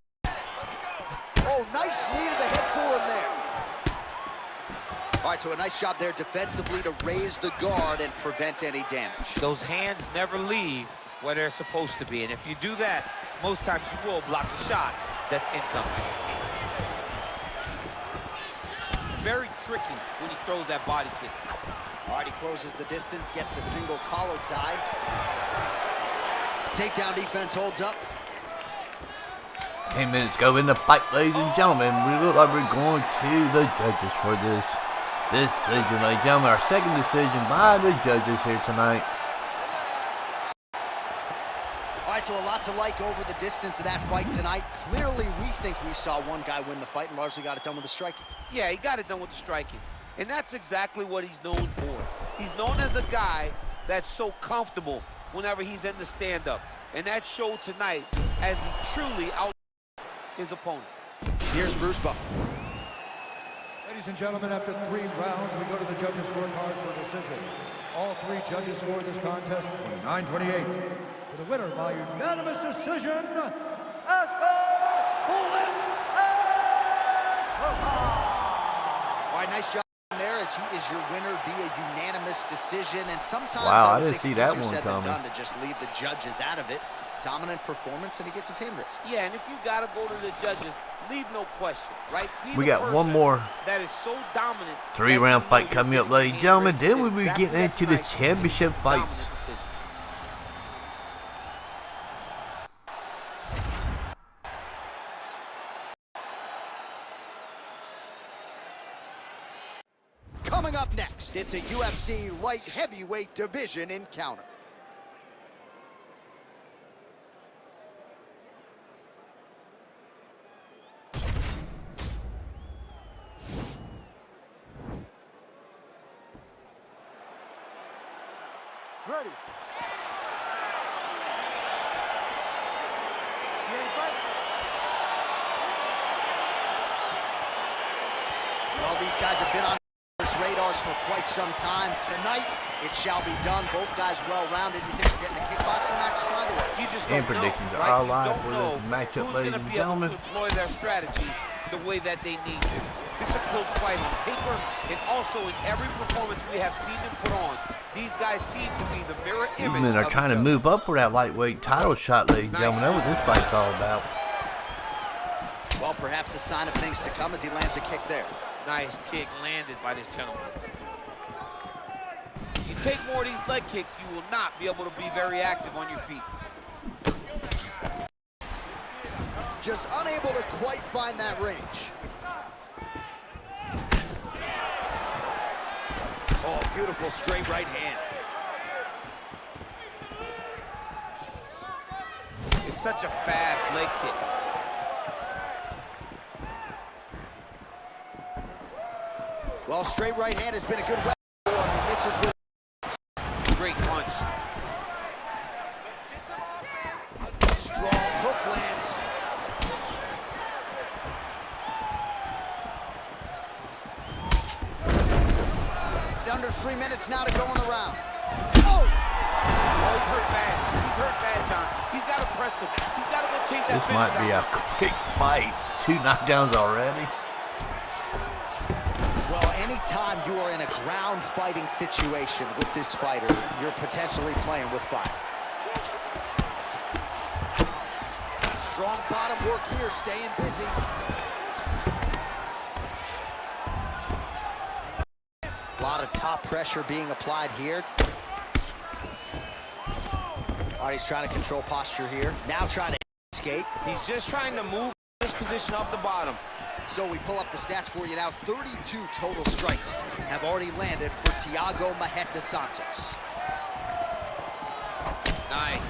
Oh, nice knee to the head for him there. All right, so a nice job there defensively to raise the guard and prevent any damage. Those hands never leave where they're supposed to be, and if you do that, most times you will block the shot that's incoming. Very tricky when he throws that body kick. All right, he closes the distance, gets the single collar tie. Takedown defense holds up. 10 minutes go in the fight, ladies and gentlemen. We look like we're going to the judges for this decision, ladies and gentlemen. Our second decision by the judges here tonight. All right, so a lot to like over the distance of that fight tonight. Clearly, we think we saw one guy win the fight and largely got it done with the striking. Yeah, he got it done with the striking. And that's exactly what he's known for. He's known as a guy that's so comfortable whenever he's in the stand-up. And that showed tonight as he truly out his opponent. Here's Bruce Buffer. Ladies and gentlemen, after 3 rounds, we go to the judges' scorecards for decision. All 3 judges scored this contest 29-28. For the winner by unanimous decision, Askarov. All right, nice job there as he is your winner via unanimous decision. And sometimes Wow, I would didn't think see it's that easier one said than coming. done to just leave the judges out of it. Dominant performance, and he gets his hand raised. Yeah, and if you got to go to the judges, leave no question, right? Be We the got one person more that is so dominant. 3-round fight coming up, ladies and gentlemen. Then we'll be getting into the championship fights. first, it's a UFC light heavyweight division encounter. Ready. You ready to fight? Well, these guys have been on radars for quite some time. Tonight, it shall be done. Both guys well-rounded. You think we're getting a kickboxing match signed away? You just And don't know, predictions are right? all You live don't for know this matchup, who's ladies gonna and be able gentlemen. to employ their strategy the way that they need to. This is a close fight on paper, and also in every performance we have seen them put on. These guys seem to be the mirror These image men are of trying to each other. move up for that lightweight title shot, ladies and gentlemen. That's what this fight's all about. Well, perhaps a sign of things to come as he lands a kick there. Nice kick landed by this gentleman. You take more of these leg kicks, you will not be able to be very active on your feet. Just unable to quite find that range. Oh, beautiful straight right hand. It's such a fast leg kick. Well, straight right hand has been a good weapon for him. He misses with Great punch. Let's get some offense. strong hook lands. Under 3 minutes now to go in the round. Oh! Oh, he's hurt bad. He's hurt bad, John. He's got to press him. He's got to go chase that This finish might be down. a quick fight. 2 knockdowns already. Well, anytime you are in a ground fighting situation with this fighter, you're potentially playing with fire. Strong bottom work here, staying busy. A lot of top pressure being applied here. All right, he's trying to control posture here. Now trying to escape. He's just trying to move this position off the bottom. So we pull up the stats for you now. 32 total strikes have already landed for Thiago Marreta Santos. Nice.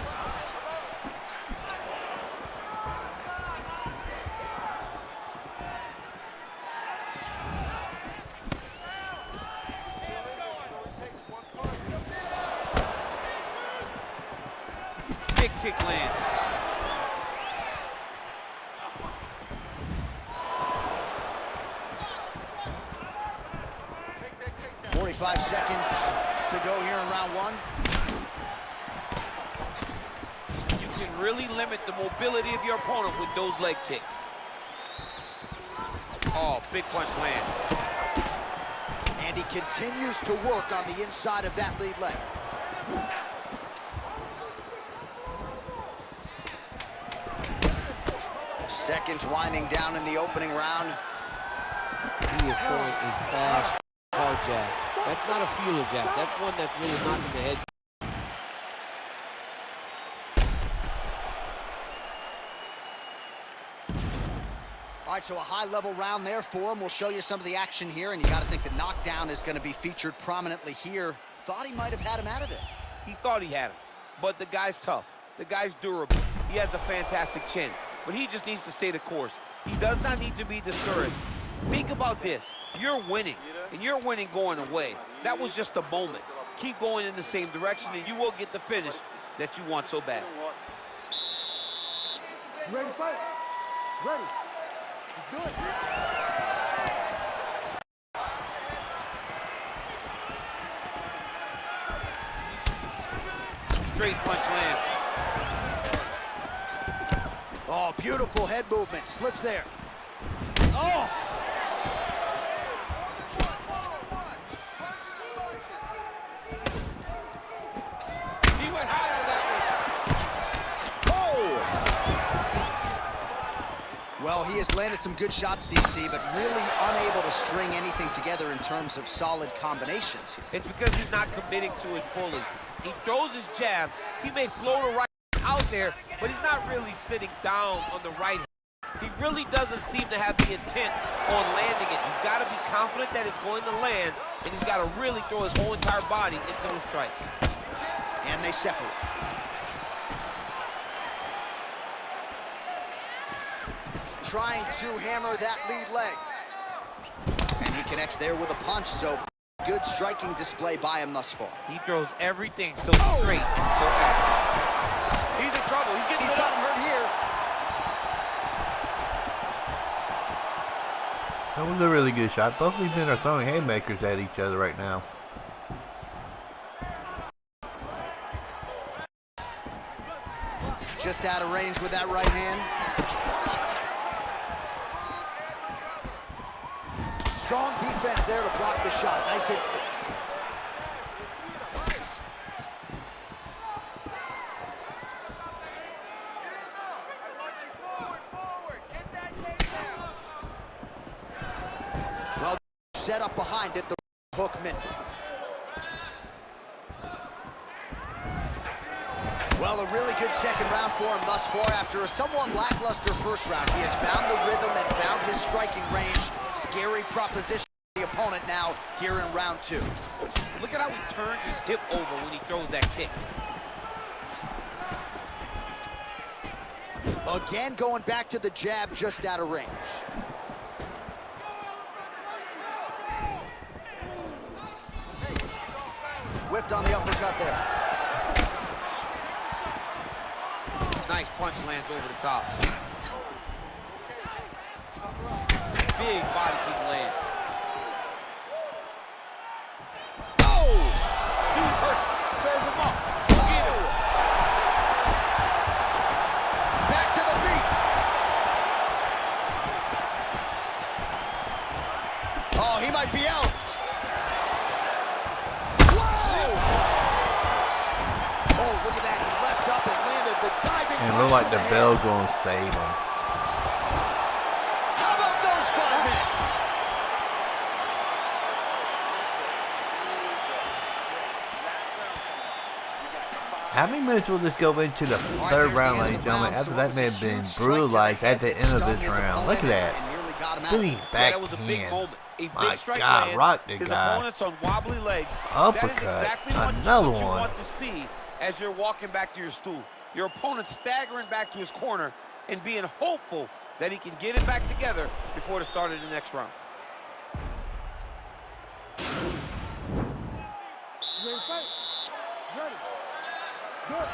Big kick land. Take that takedown. 45 seconds to go here in round one. You can really limit the mobility of your opponent with those leg kicks. Oh, big punch land. And he continues to work on the inside of that lead leg. Seconds winding down in the opening round. He is throwing a fast, hard jab. That's not a feeler jab. That's one that's really knocking the head. All right, so a high-level round there for him. We'll show you some of the action here, and you got to think the knockdown is going to be featured prominently here. Thought he might have had him out of there. He thought he had him, but the guy's tough. The guy's durable. He has a fantastic chin, but he just needs to stay the course. He does not need to be discouraged. Think about this. You're winning, and you're winning going away. That was just a moment. Keep going in the same direction, and you will get the finish that you want so bad. You ready to fight? Ready. Let's do it. Straight punch lands. Oh, beautiful head movement. Slips there. Oh! He went high on that Oh! Well, he has landed some good shots, DC, but really unable to string anything together in terms of solid combinations. one. It's because he's not committing to it fully. He throws his jab. He may float a right out there, but he's not really sitting down on the right hand. He really doesn't seem to have the intent on landing it. He's got to be confident that it's going to land, and he's got to really throw his whole entire body into those strikes. And they separate. Trying to hammer that lead leg. And he connects there with a punch, so good striking display by him thus far. He throws everything so straight and so accurate. He's in trouble. He's got him hurt here. That was a really good shot. Both of these men are throwing haymakers at each other right now. Just out of range with that right hand. Strong defense there to block the shot. Nice instincts. Well, set up behind it. The hook misses. Well, a really good second round for him thus far. After a somewhat lackluster first round, he has found the rhythm and found his striking range. Scary proposition for the opponent now here in round 2. Look at how he turns his hip over when he throws that kick. Again, going back to the jab just out of range. Whipped on the uppercut there. Nice punch lands over the top. Big body kick lands. Oh! He's hurt. Serve him up. Get him. Back to the feet. Oh, he might be out. Whoa! Oh, look at that. He left up and landed the diving. And it looked like the bell going to save him. How about those 5 minutes? How many minutes will this go into the third round, ladies and gentlemen? After that may have been brutalized at the end of this round. Look at that. Booty back That was a big hand. moment. A big My strike God, lands. rocked the His guy. opponent's on wobbly legs. Uppercut. That is exactly Another what you one. want to see as you're walking back to your stool. Your opponent staggering back to his corner and being hopeful that he can get it back together before the start of the next round. You ready to fight? Ready. Good.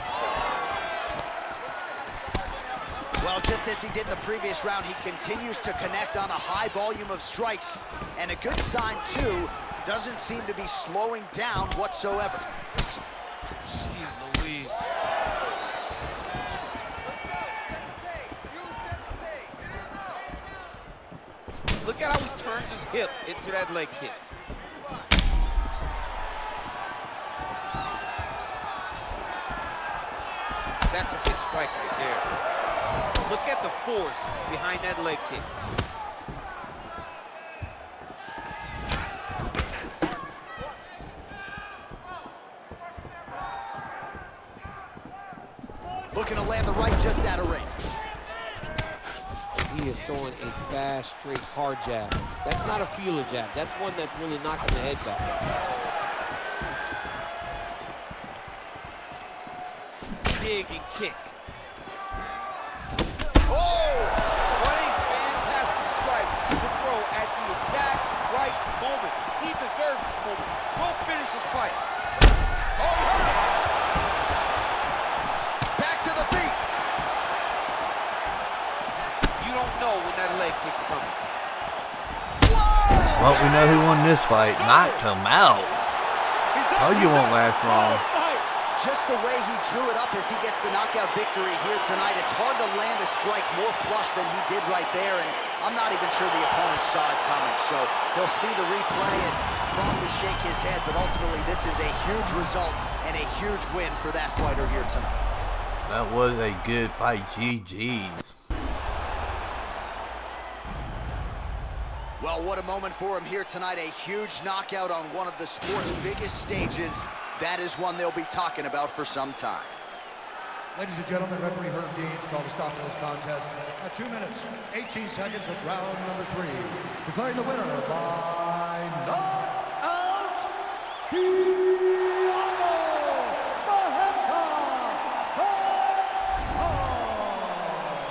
Well, just as he did in the previous round, he continues to connect on a high volume of strikes. And a good sign, too, doesn't seem to be slowing down whatsoever. Jeez Louise. Look at how he turns his hip into that leg kick. That's a big strike right there. Look at the force behind that leg kick. Looking to land the right just out of range. He is throwing a fast, straight, hard jab. That's not a feeler jab. That's one that's really knocking the head back. Big and kick. Oh! What a fantastic strike to throw at the exact right moment. He deserves this moment. We'll finish this fight. Oh, he hurt him. Back to the feet. You don't know when that leg kick's coming. Whoa! Well, we know who won this fight. Knocked him out. Oh, you won't last long. Just the way he drew it up as he gets the knockout victory here tonight. It's hard to land a strike more flush than he did right there, and I'm not even sure the opponent saw it coming. So he'll see the replay and probably shake his head, but ultimately this is a huge result and a huge win for that fighter here tonight. That was a good fight. GG's. Well, what a moment for him here tonight. A huge knockout on one of the sport's biggest stages. That is one they'll be talking about for some time. Ladies and gentlemen, referee Herb Deans called a stop to this contest at 2 minutes, 18 seconds of round number 3. Declaring the winner by knockout,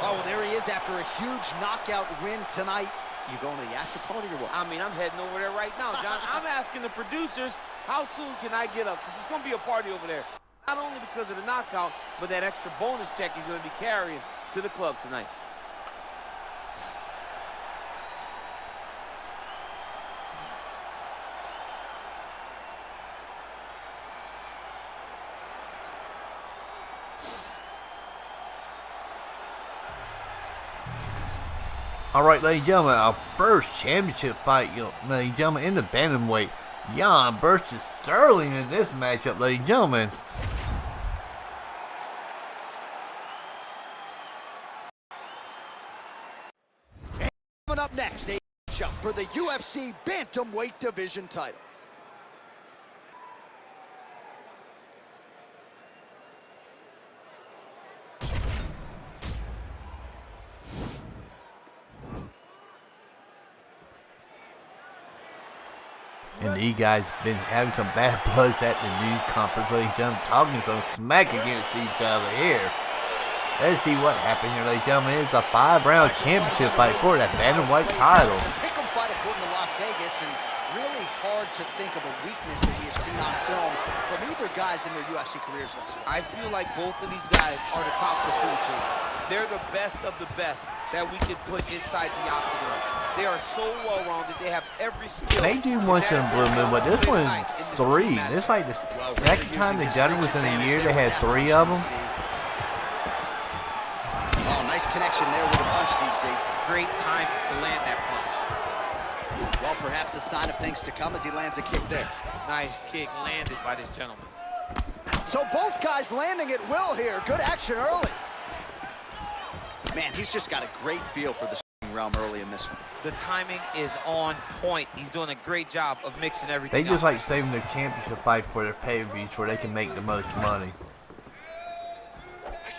Oh, well, there he is after a huge knockout win tonight. You going to the after party or what? I mean, I'm heading over there right now, John. I'm asking the producers, how soon can I get up? Because it's going to be a party over there. Not only because of the knockout, but that extra bonus check he's going to be carrying to the club tonight. All right, ladies and gentlemen, our first championship fight, ladies and gentlemen, in the bantamweight. Jan versus Sterling in this matchup, ladies and gentlemen. And coming up next, a matchup for the UFC bantamweight division title. And these guys been having some bad buzz at the news conference, ladies and gentlemen, talking some smack against each other here. Let's see what happened here, ladies and gentlemen. It's a 5-round championship fight for that bantamweight title. It's a pick'em fight according to Las Vegas, and really hard to think of a weakness that we have seen on film from either guys in their UFC careers thus far. I feel like both of these guys are the top of the food chain. They're the best of the best that we can put inside the octagon. They are so well-rounded. They have every skill. They do once in a blue moon, but this one's 3. This is like the second time they've done it within a year. They had 3 of them. Oh, nice connection there with a punch, DC. Great time to land that punch. Well, perhaps a sign of things to come as he lands a kick there. Nice kick landed by this gentleman. So both guys landing at will here. Good action early. Man, he's just got a great feel for the realm early in this one. The timing is on point. He's doing a great job of mixing everything They just up. like saving their championship fight for their pay-per-views where they can make the most money.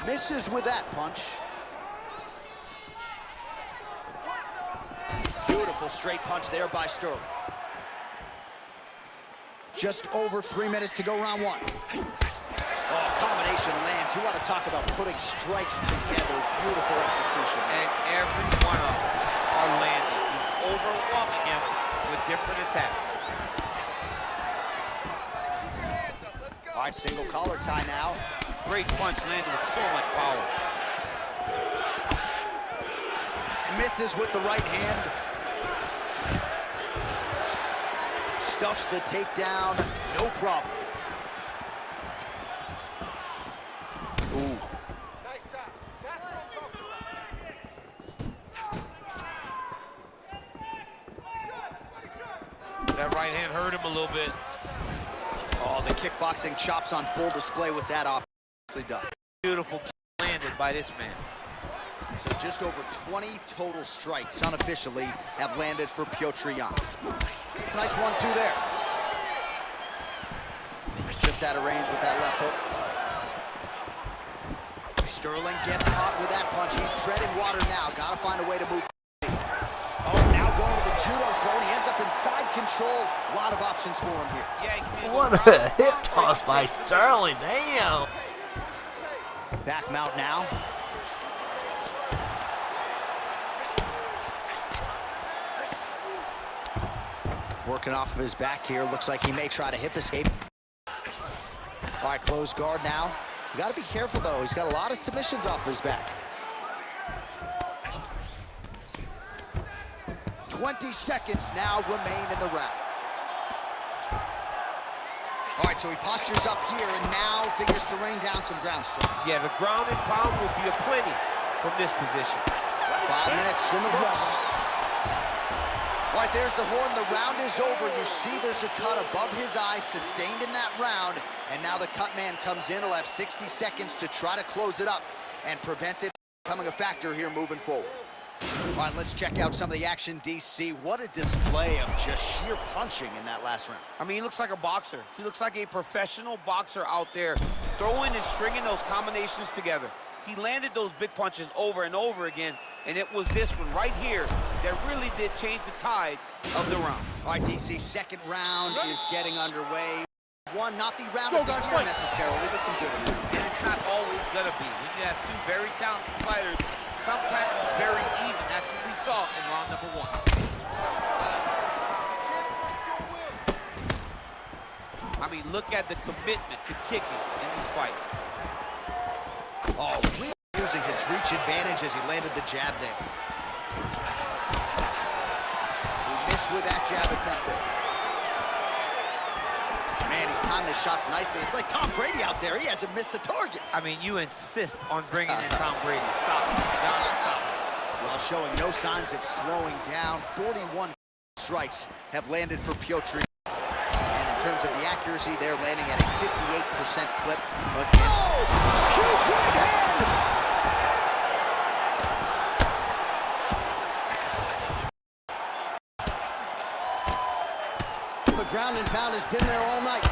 Misses with that punch. Beautiful straight punch there by Sterling. Just over 3 minutes to go, round 1. Oh, combination lands. You want to talk about putting strikes together. Beautiful execution. And every one of them are landing. He's overwhelming him with different attacks. All right, single collar tie now. Great punch landed with so much power. Misses with the right hand. Stuffs the takedown, no problem. Ooh. Nice shot. That's what I'm talking about. That right hand hurt him a little bit. Oh, the kickboxing chops on full display with that obviously done. Beautiful kick landed by this man. So just over 20 total strikes unofficially have landed for Petr Yan. Nice 1-2 there. Just out of range with that left hook. Sterling gets caught with that punch. He's treading water now. Got to find a way to move. Oh, now going to the judo throw, and he ends up inside control. A lot of options for him here. Yeah, What a hip toss by Sterling, damn. Back mount now. Working off of his back here. Looks like he may try to hip escape. All right, closed guard now. You got to be careful, though. He's got a lot of submissions off his back. 20 seconds now remain in the round. All right, so he postures up here and now figures to rain down some ground strikes. Yeah, the ground and pound will be aplenty from this position. 5 minutes in the books. All right, there's the horn. The round is over. You see there's a cut above his eye, sustained in that round. And now the cut man comes in. He'll have 60 seconds to try to close it up and prevent it becoming a factor here moving forward. All right, let's check out some of the action, DC. What a display of just sheer punching in that last round. I mean, he looks like a boxer. He looks like a professional boxer out there, throwing and stringing those combinations together. He landed those big punches over and over again, and it was this one right here that really did change the tide of the round. All right, DC, second round is getting underway. One, not the round of the year necessarily, but some good ones. And it's not always gonna be. When you have two very talented fighters, sometimes it's very even. That's what we saw in round number 1. I mean, look at the commitment to kicking in this fight. Oh, really using his reach advantage as he landed the jab there. He missed with that jab attempt there. Man, he's timing his shots nicely. It's like Tom Brady out there. He hasn't missed the target. I mean, you insist on bringing in Tom Brady. Stop. John, stop. While showing no signs of slowing down, 41 strikes have landed for Piotr. And in terms of the accuracy, they're landing at a 58% clip against... Oh! Huge right hand! The ground and pound has been there all night.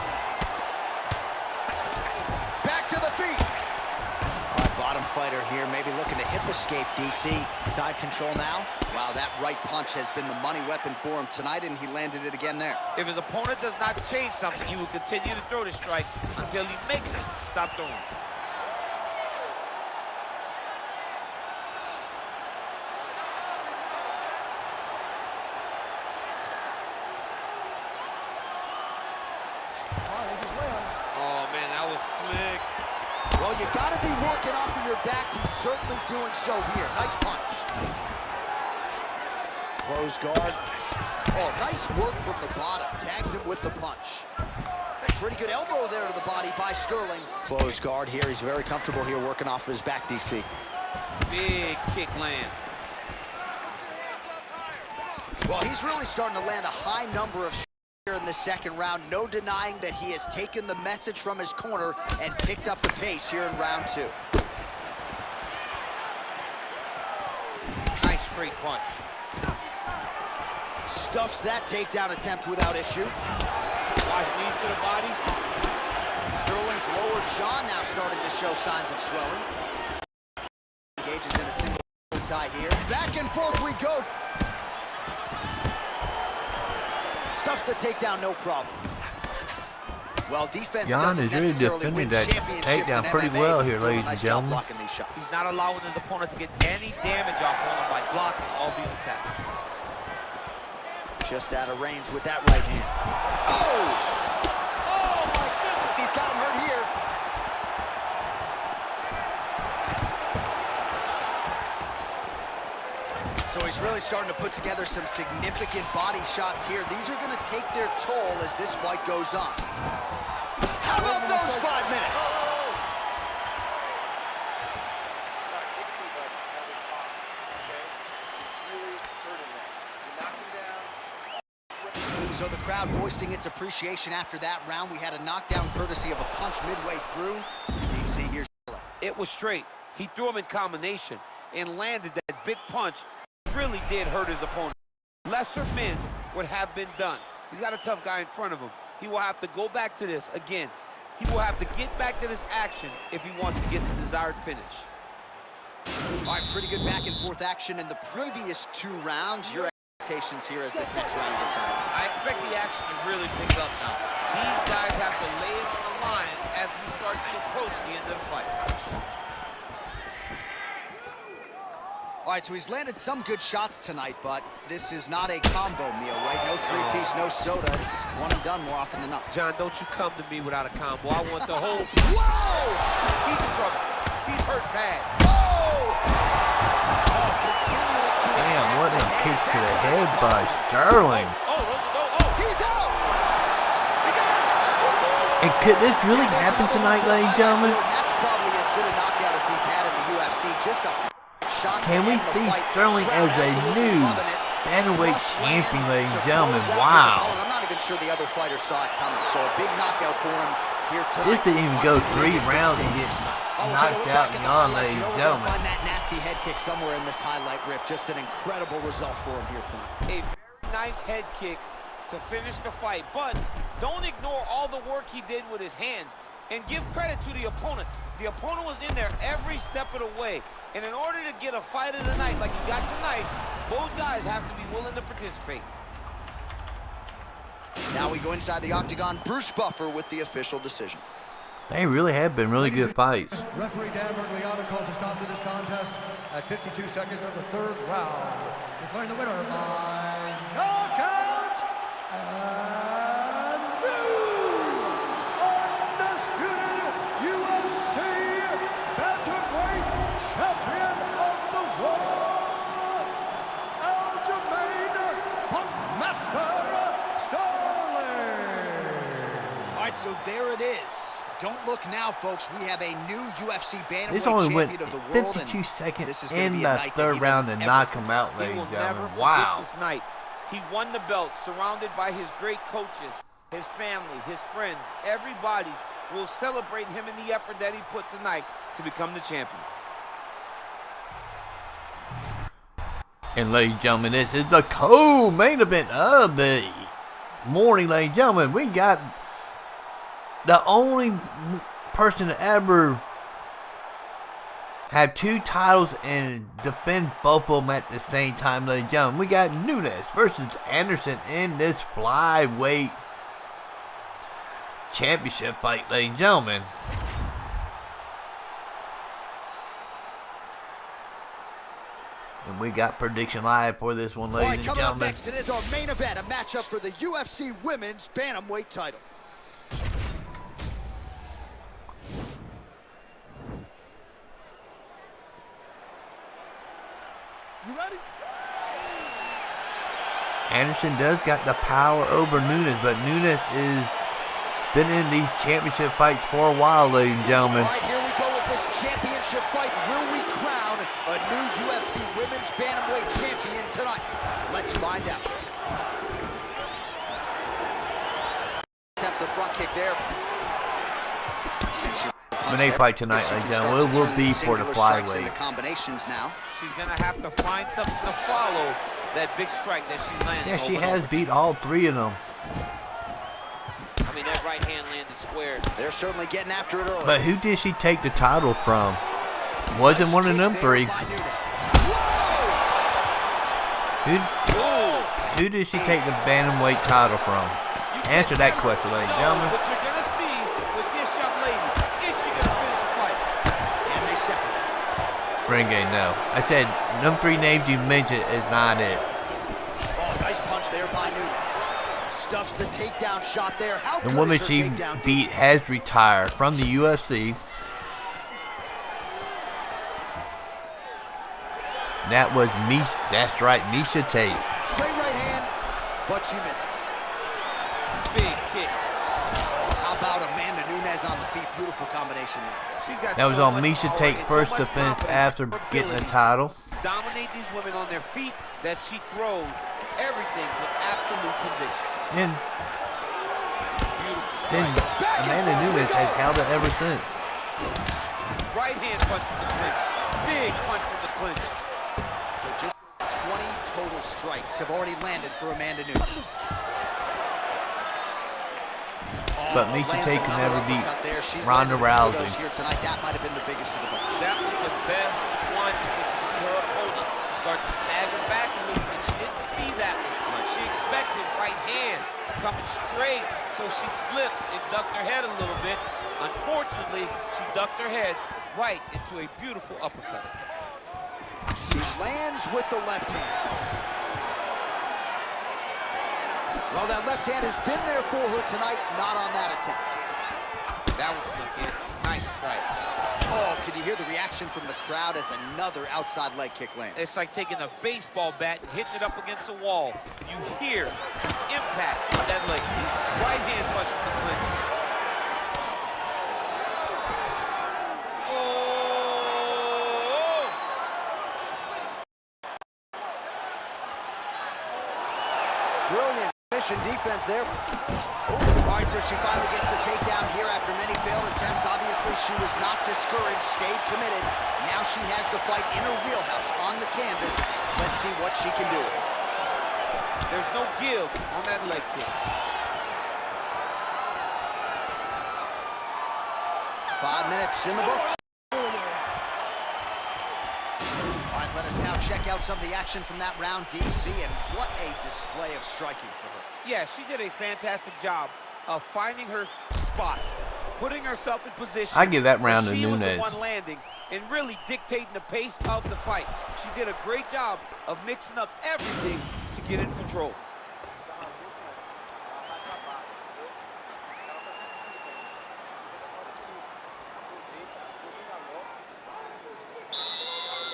Back to the feet. All right, bottom fighter here, maybe looking to hip escape, DC. Side control now. Wow, that right punch has been the money weapon for him tonight, and he landed it again there. If his opponent does not change something, he will continue to throw the strike until he makes it stop throwing. Oh, man, that was slick. Well, you got to be working off of your back. He's certainly doing so here. Nice punch. Close guard. Oh, nice work from the bottom. Tags him with the punch. Pretty good elbow there to the body by Sterling. Close guard here. He's very comfortable here working off of his back, DC. Big kick lands. Well, he's really starting to land a high number of here in the second round. No denying that he has taken the message from his corner and picked up the pace here in round 2. Nice straight punch. Stuffs that takedown attempt without issue. Watch knees to the body. Sterling's lower jaw now starting to show signs of swelling. Engages in a single tie here. Back and forth we go. Stuffs the takedown, no problem. Well, defense doesn't necessarily win championships takedown in pretty MMA, well but here, he's doing a ladies nice and job gentlemen. blocking these shots. He's not allowing his opponent to get any damage off on him by blocking all these attacks. Just out of range with that right hand. Oh! Oh, my goodness! He's got him hurt here. So he's really starting to put together some significant body shots here. These are going to take their toll as this fight goes on. How about those 5 minutes? Take a seat, bud. That was awesome, okay? You really hurt him there. You knocked him down. So the crowd voicing its appreciation after that round. We had a knockdown courtesy of a punch midway through. DC, here's It was straight. He threw him in combination and landed that big punch. Really did hurt his opponent. Lesser men would have been done. He's got a tough guy in front of him. He will have to go back to this again. He will have to get back to this action if he wants to get the desired finish. all right, pretty good back and forth action in the previous 2 rounds. Your expectations here as this next round gets on. I expect the action to really pick up now. These guys have to lay it on the line as we start to approach the end of the fight. All right, so he's landed some good shots tonight, but this is not a combo meal, right? No 3-piece, no soda. It's one and done more often than not. John, don't you come to me without a combo. I want the whole... Whoa! He's in trouble. He's hurt bad. Oh! Damn, what a kick to the head by Sterling. He's out! And could this really happen tonight, ladies and gentlemen? That's probably as good a knockout as he's had in the UFC. Just a shot. Can we see Sterling as a new bantamweight champion, ladies and gentlemen? Wow. I'm not even sure the other fighter saw it coming. So a big knockout for him here tonight. This didn't even go 3 rounds and get knocked out and gone, ladies and We're gonna gentlemen. find that nasty head kick somewhere in this highlight rip. Just an incredible result for him here tonight. A very nice head kick to finish the fight, but don't ignore all the work he did with his hands, and give credit to the opponent. The opponent was in there every step of the way, and in order to get a fight of the night like he got tonight, both guys have to be willing to participate. Now we go inside the octagon. Bruce Buffer with the official decision. They really have been really good fights. Referee Dan Bergliano calls a stop to this contest at 52 seconds of the third round. Declaring the winner by knockout and new undisputed UFC bantamweight champion of the world, Aljamain Funkmaster Sterling. All right, so there it is. Don't look now, folks. We have a new UFC This bantamweight only went champion of the world. 52 and seconds this is gonna in be a the night that third he round didn't to ever knock forget. him out, He ladies will and never gentlemen. forget Wow. this night. He won the belt, surrounded by his great coaches, his family, his friends. Everybody will celebrate him in the effort that he put tonight to become the champion. And ladies and gentlemen, this is the co-main event of the morning, ladies and gentlemen. We got the only person to ever have two titles and defend both of them at the same time, ladies and gentlemen. We got Nunes versus Anderson in this flyweight championship fight, ladies and gentlemen. And we got prediction live for this one, All right, ladies and coming up gentlemen. next, it is our main event, a matchup for the UFC Women's Bantamweight title. You ready? Anderson does got the power over Nunes, but Nunes is been in these championship fights for a while, ladies and gentlemen. All right, here we go with this championship fight. Will we crown a new UFC Women's Bantamweight champion tonight? Let's find out. Attempts the front kick there. When they fight tonight, ladies and gentlemen, it will be for the flyweight. Combinations now. She's going to have to find something to follow that big strike that she's landing. Yeah, she over and has over. beat all three of them. I mean, that right hand landed square. They're certainly getting after it early. But who did she take the title from? Wasn't one of them three. Who did she take the bantamweight title from? Answer that question, ladies and gentlemen. What you're going to see with this young lady, is she going to finish the fight? And they separate. Ring game, no. I said, them three names you mentioned is not it. Oh, nice punch there by Nunes. Stuffs the takedown shot there. How The good woman is her she takedown beat has retired from the UFC. That was Misha. That's right, Misha Tate. Straight right hand, but she misses. Big kick. How about Amanda Nunes on the feet? Beautiful combination there. She's got That was so on much Misha power Tate's and so first much defense confidence after in her getting the ability title. to dominate these women on their feet, that she throws everything with absolute conviction. And Beautiful then strike. Amanda Nunes has held it ever since. Right hand punch from the clinch. Big punch from the clinch. So just 20 total strikes have already landed for Amanda Nunes. But Misha lands Tate can another never beat uppercut there. She's Ronda landed a few of Rousey. those here tonight. That might have been the biggest of the bunch. That was the best one because you see her opponent start to stagger back a little bit. She didn't see that one. She expected right hand coming straight, so she slipped and ducked her head a little bit. Unfortunately, she ducked her head right into a beautiful uppercut. She lands with the left hand. Well, that left hand has been there for her tonight, not on that attempt. That one snuck in. Nice strike. Oh, can you hear the reaction from the crowd as another outside leg kick lands? It's like taking a baseball bat and hitting it up against a wall. You hear the impact of that leg kick. Right hand punch from the clinch. Oh! Brilliant Submission defense there. Ooh. All right, so she finally gets the takedown here after many failed attempts. Obviously, she was not discouraged, stayed committed. Now she has the fight in her wheelhouse on the canvas. Let's see what she can do with it. There's no give on that leg kick. 5 minutes in the books. All right, let us now check out some of the action from that round, DC, and what a display of striking for her. Yeah, she did a fantastic job of finding her spot, putting herself in position. I give that round to She was the Nunes. one landing and really dictating the pace of the fight. She did a great job of mixing up everything to get in control.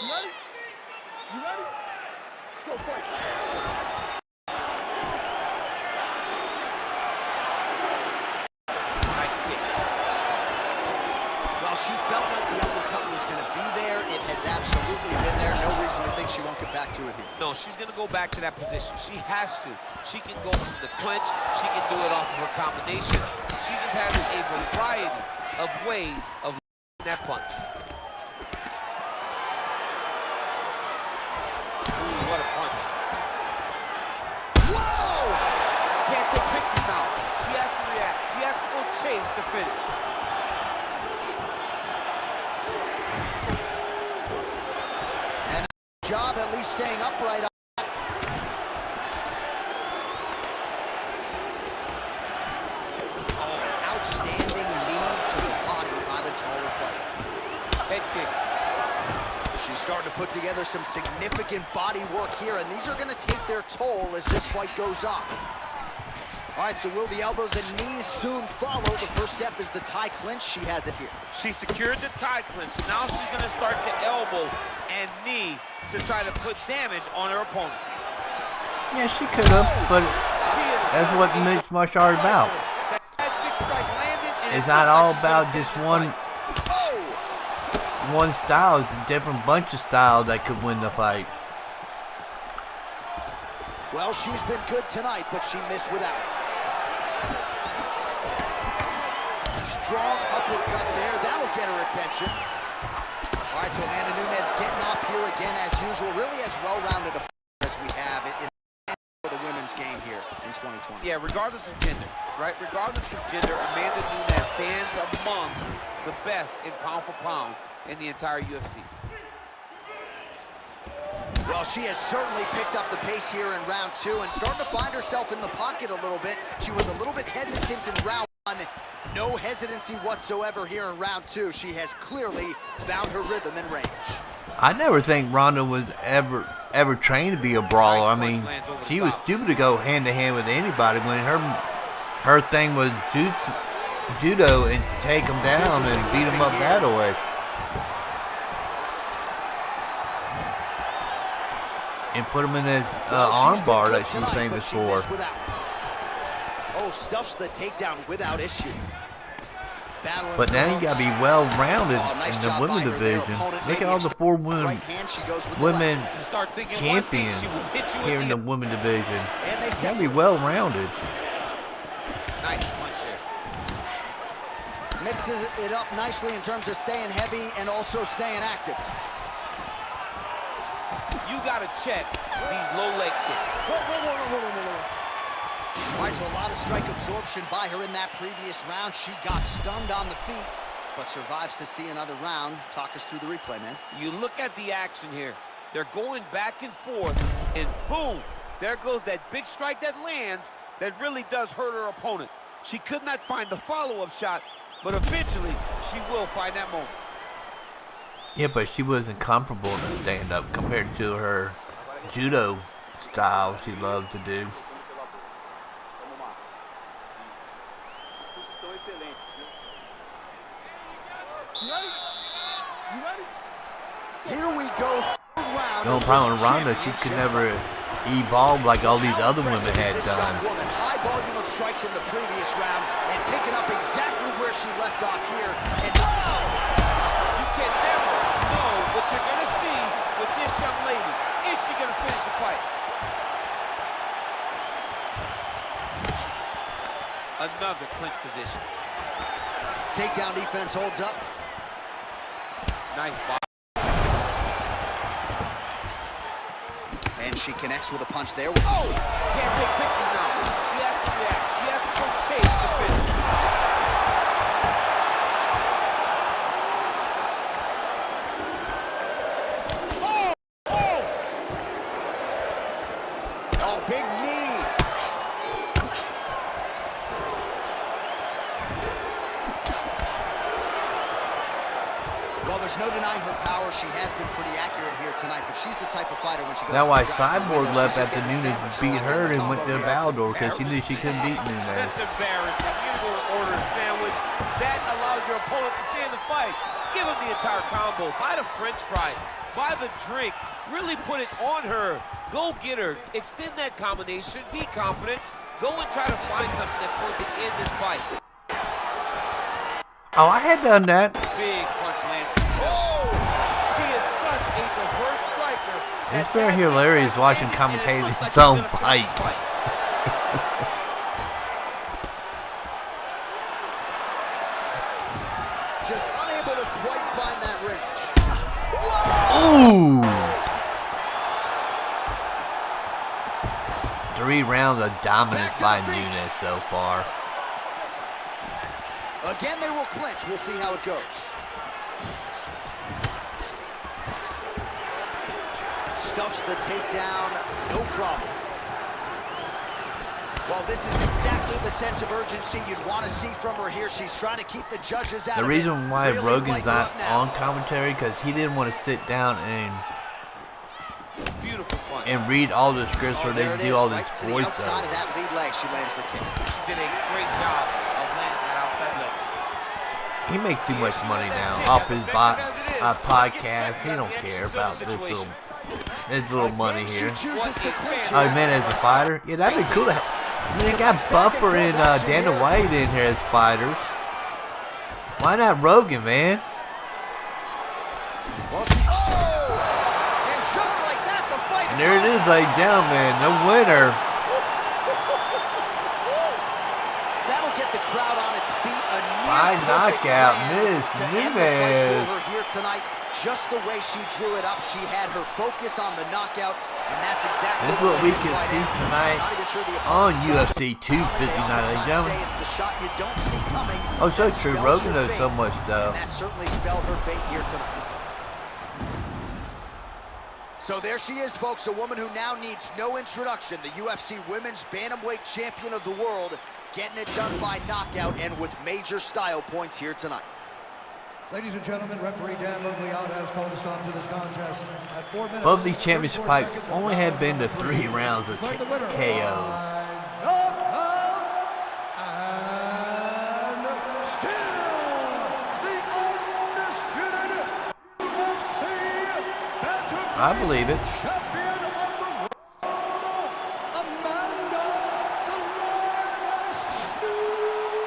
You ready? You ready? Let's go fight. Nice kick. Well, she felt like the uppercut was going to be there. It has absolutely been there. No reason to think she won't get back to it here. No, she's going to go back to that position. She has to. She can go from the clinch. She can do it off of her combination. She just has a variety of ways of that punch. Ooh, what a punch. Whoa! Can't take pictures now. She has to react. She has to go chase the finish. And a job at least staying upright. Outstanding knee to the body by the taller fighter. Head kick. She's starting to put together some significant body work here, and these are going to take their toll as this fight goes on. All right, so will the elbows and knees soon follow? The first step is the tie clinch. She has it here. She secured the tie clinch. Now she's going to start to elbow and knee to try to put damage on her opponent. Yeah, she could have, but that's what mixed martial art is about. That big strike landed, and It's it not looks all like she's about gonna just finish the one fight. one style. It's a different bunch of styles that could win the fight. Well, she's been good tonight, but she missed without it. Strong uppercut there. That'll get her attention. All right, so Amanda Nunes getting off here again as usual. Really as well-rounded a fighter as we have in for the women's game here in 2020. Yeah, regardless of gender, right? Regardless of gender, Amanda Nunes stands amongst the best in pound for pound in the entire UFC. Well, she has certainly picked up the pace here in round 2 and starting to find herself in the pocket a little bit. She was a little bit hesitant in round 1. No hesitancy whatsoever here in round 2. She has clearly found her rhythm and range. I never think Ronda was ever trained to be a brawler. I mean, she was stupid to go hand to hand with anybody when her thing was judo and take them down and beat them up that way. And put them in that arm bar that she was famous for. Oh, stuffs the takedown without issue. But now you gotta be well-rounded in the women's division. Look at all the 4 women champions here in the women's division. You gotta be well-rounded. Nice punch there. Mixes it up nicely in terms of staying heavy and also staying active. You got to check these low leg kicks. All right, so a lot of strike absorption by her in that previous round. She got stunned on the feet, but survives to see another round. Talk us through the replay, man. You look at the action here. They're going back and forth, and boom, there goes that big strike that lands that really does hurt her opponent. She could not find the follow-up shot, but eventually she will find that moment. Yeah, but she wasn't comparable to stand up compared to her judo style she loved to do. Here we go. The only problem with Ronda, she could never evolve like all these other women had done. High volume of strikes in the previous round and picking up exactly where she left off here. And you can never know what you're going to see with this young lady. Is she going to finish the fight? position. Takedown defense holds up. Nice body. And she connects with a punch there. Oh! Can't take pictures now. She has to react. She has to go chase the finish. Oh, big knee. Well, there's no denying her power. She has been pretty accurate here tonight, but she's the type of fighter when she goes. Now to why the ground, Cyborg left she's after getting Nunes sandwiched. beat her and went to Combo here. Valdor because she knew she couldn't beat Nunes. That's embarrassing. You go order a sandwich. That allows your opponent to stay in the fight. Give him the entire combo. Buy the French fries. Buy the drink. Really put it on her. Go get her. Extend that combination. Be confident. Go and try to find something that's going to end this fight. Oh, I had done that. Big punch lands. Oh! She is such a diverse striker. It's very hilarious watching commentators his own fight. Just unable to quite find that range. Ooh! 3 rounds of dominance by Nunes so far. Again, they will clinch. We'll see how it goes. Stuffs the takedown, no problem. Well, this is exactly the sense of urgency you'd want to see from her here. She's trying to keep the judges out The of it. reason why Really Rogan's light her not up now. on commentary because he didn't want to sit down and Beautiful punch. read all the scripts or they there it do is, all this right to the outside of voiceover. that lead leg. She lands the kick. She did a great job of landing that outside leg. He makes too much money now off his podcast. He don't care about this little money Again, here. She chooses to clinch Oh, here. man, as a fighter, yeah, that'd be cool to have. I mean, they got Buffer and Dana White in here as fighters. Why not Rogan, man? Well, and just like that, the fight And is there it over. is, ladies and gentlemen, the winner. That'll get the crowd on its feet. A By near-perfect knockout, plan Miss to end the fight Nunes. for her here tonight. Just the way she drew it up, she had her focus on the knockout, and that's exactly This is the what way we this can fight see ends. tonight Not even sure the on opponent saw UFC it 259, coming. They ladies and oftentimes gentlemen. say it's the shot you don't see coming Oh, so that true. spells Rogan your knows so fate, much stuff. and that certainly spelled her fate here tonight. So there she is, folks, a woman who now needs no introduction, the UFC Women's Bantamweight Champion of the world, getting it done by knockout and with major style points here tonight. Ladies and gentlemen, referee Dan Bugliotta has called a stop to this contest at 4 minutes. Both these championship 34 fights seconds only of have been to round 3 rounds of Declared the winner KOs. by knockout, and still the undisputed UFC Bantamweight I believe it. champion of the world, Amanda the Lioness Nunes.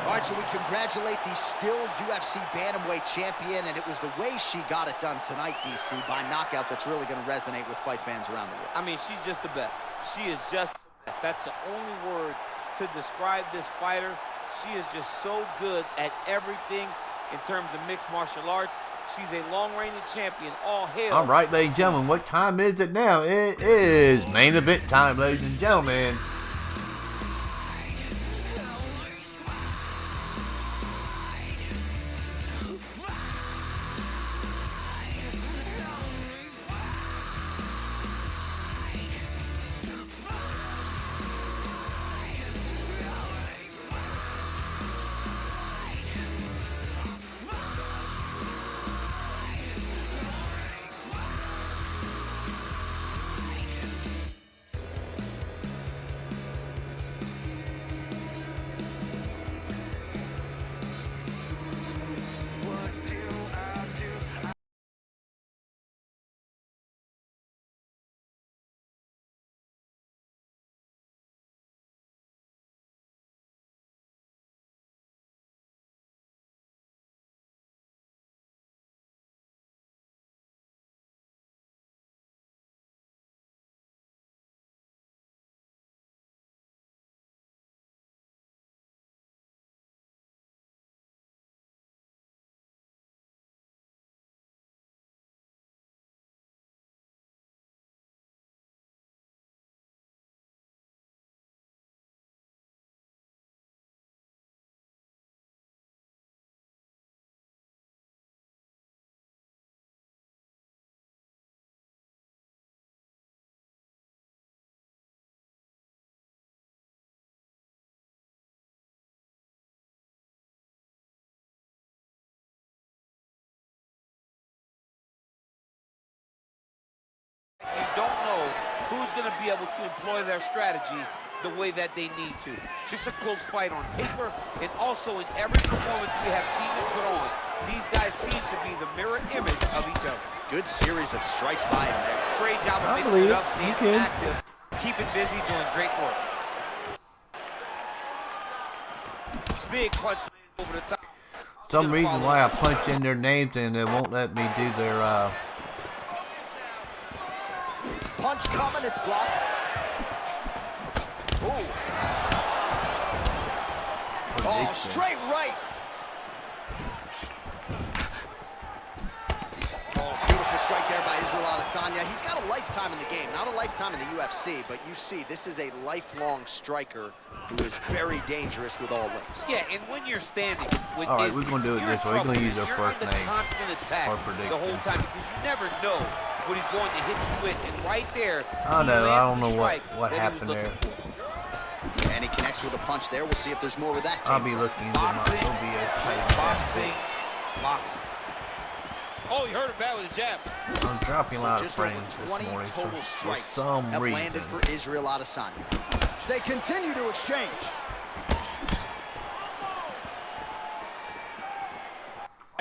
All right, so we congratulate the still UFC Bantamweight champion, and it was the way she got it done tonight, DC, by knockout that's really going to resonate with fight fans around the world. I mean, she's just the best. She is just the best. That's the only word to describe this fighter. She is just so good at everything in terms of mixed martial arts. She's a long-reigning champion. All hail. All right, ladies and gentlemen, what time is it now? It is main event time, ladies and gentlemen. who's going to be able to employ their strategy the way that they need to. It's a close fight on paper, and also in every performance we have seen them put on. These guys seem to be the mirror image of each other. Good series of strikes by him there. Great job of mixing it up, staying active, keeping busy, doing great work. Big punch over the top. Some reason why I punch in their names and it won't let me do their Punch coming, it's blocked. Ooh. Oh, straight right. Oh, beautiful strike there by Adesanya. He's got a lifetime in the game, not a lifetime in the UFC, but you see, this is a lifelong striker who is very dangerous with all limbs. Yeah, and when you're standing with All right, we're going to do it this way. We're going to use our first name. Constant attack prediction. the whole time because you never know what he's going to hit you with. And right there, I don't know what happened there. And he connects with a punch there. We'll see if there's more with that. I'll be looking into my boxing. Oh, you heard it bad with a jab. I'm dropping a lot of just over frames 20 this morning, total strikes for some have reason. landed for Israel Adesanya. They continue to exchange.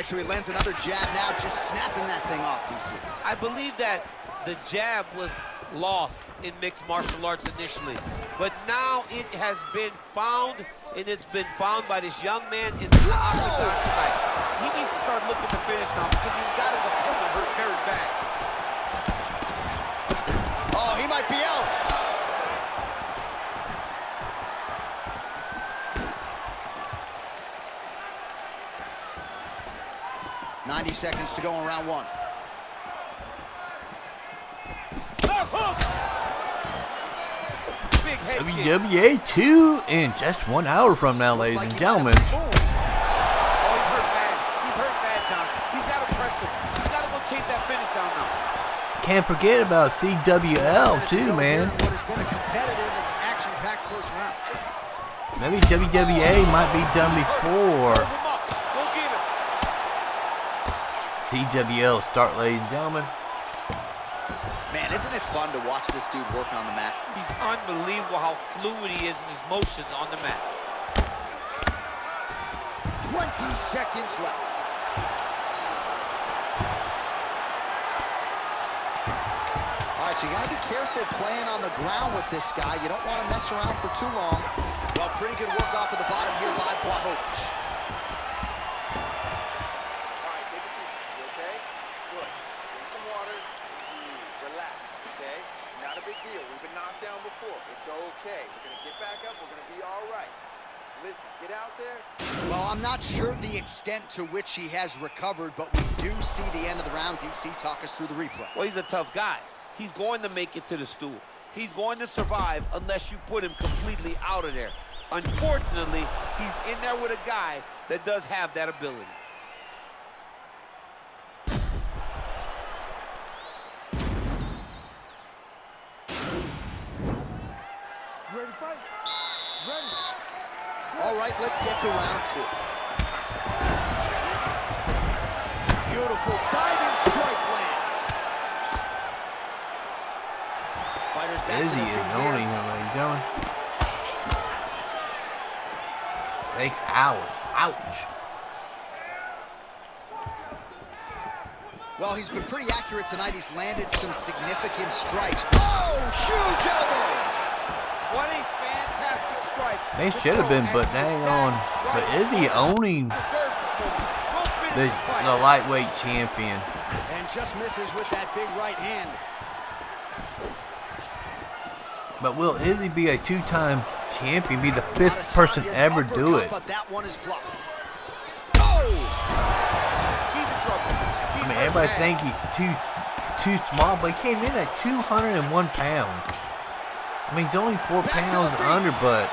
So he lands another jab now, just snapping that thing off, DC. I believe that the jab was lost in mixed martial arts initially, but now it has been found, and it's been found by this young man in the octagon tonight. He needs to start looking to finish now because he's got his opponent hurt very bad. Oh, he might be out. .90 seconds to go in round one. Big head WWA 2 in just 1 hour from now, ladies and gentlemen. Oh, he's hurt bad. He's hurt bad, John. He's got to press him. He's got to go chase that finish down now. Can't forget about CWL too, man. What has been a competitive and action-packed first round. Maybe WWA might be done before Go get him. CWL start, ladies and gentlemen. Man, isn't it fun to watch this dude work on the mat? He's unbelievable how fluid he is in his motions on the mat. 20 seconds left. All right, so you got to be careful playing on the ground with this guy. You don't want to mess around for too long. Well, pretty good work off of the bottom here by Blachowiz. All right, take a seat. You okay? Good. Drink some water. Relax, okay? Not a big deal. We've been knocked down before. It's okay. We're going to get back up. We're going to be all right. Listen, get out there. Well, I'm not sure the extent to which he has recovered, but we do see the end of the round. DC, talk us through the replay. Well, he's a tough guy. He's going to make it to the stool. He's going to survive unless you put him completely out of there. Unfortunately, he's in there with a guy that does have that ability. Ready to fight? Ready. All right, let's get to round two. Beautiful diving strike lands. Fighters back to Izzy the is feet owning here. him, ladies and gentlemen. 6 hours. Ouch. Well, he's been pretty accurate tonight. He's landed some significant strikes. Oh, huge elbow! What a fantastic strike. They should have been, but dang on. But Izzy owning the lightweight champion. And just misses with that big right hand. But will Izzy be a 2-time champion? Be the 5th person to ever do it? But that one is blocked. Oh! He's in trouble. I mean, everybody think he's too small, but he came in at 201 pounds. I mean, he's only 4 pounds under, but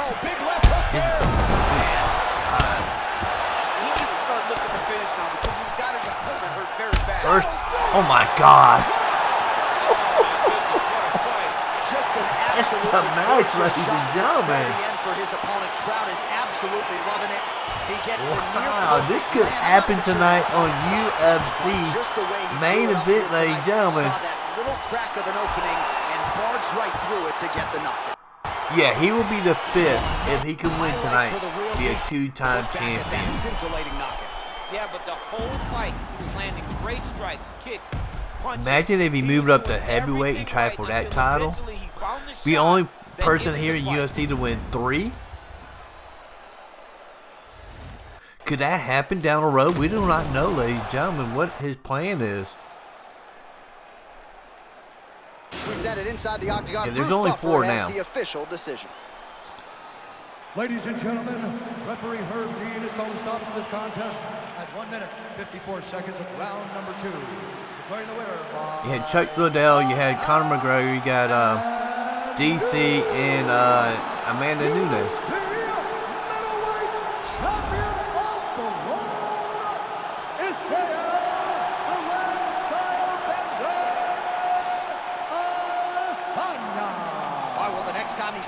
Oh, big left hook there. He needs to start looking to finish now because he's got his opponent hurt very bad. first, oh my God. Just an It's absolutely a match, gorgeous ladies and shot to gentlemen. spell the end for his opponent. Crowd is absolutely loving it. it. He gets the near Wow, this could happen tonight on UFC main event, ladies and gentlemen. Saw that little crack of an opening and barged right through it to get the knockout. Yeah, he will be the 5th if he can win tonight. Be a 2-time champion. Scintillating knockout. Yeah, but the whole fight, he was landing great strikes, kicks, punches. Imagine if he moved up to heavyweight and tried for that title. The only person here in UFC to win 3. Could that happen down the road? We do not know, ladies and gentlemen, what his plan is. Presented inside the octagon. Yeah, there's only 4 now. The official decision. Ladies and gentlemen, referee Herb Dean has called a stop to this contest at 1 minute, 54 seconds of round number 2. Declaring the winner by... You had Chuck Liddell, you had Conor McGregor, you got DC, and Amanda Nunes.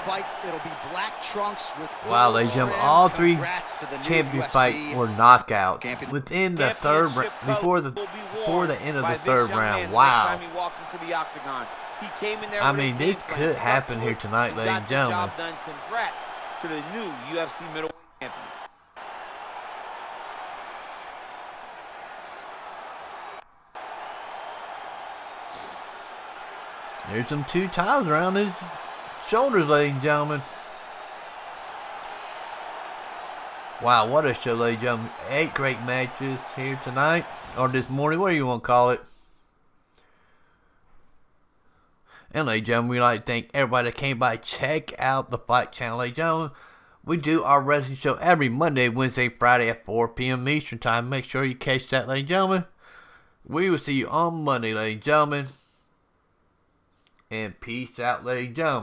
Fights, it'll be black trunks with wow, ladies and gentlemen, all 3 champion fights were knockouts within the third before the end of the 3rd round. Wow. I mean, this could happen here tonight, ladies and gentlemen. Congrats to the new UFC middleweight champion. There's some 2 titles around his shoulders, ladies and gentlemen. Wow, what a show, ladies and gentlemen. 8 great matches here tonight, or this morning, whatever you want to call it. And ladies and gentlemen, we'd like to thank everybody that came by. Check out the Fight Channel, ladies and gentlemen. We do our wrestling show every Monday, Wednesday, Friday at 4 p.m. Eastern Time. Make sure you catch that, ladies and gentlemen. We will see you on Monday, ladies and gentlemen. And peace out, ladies and gentlemen.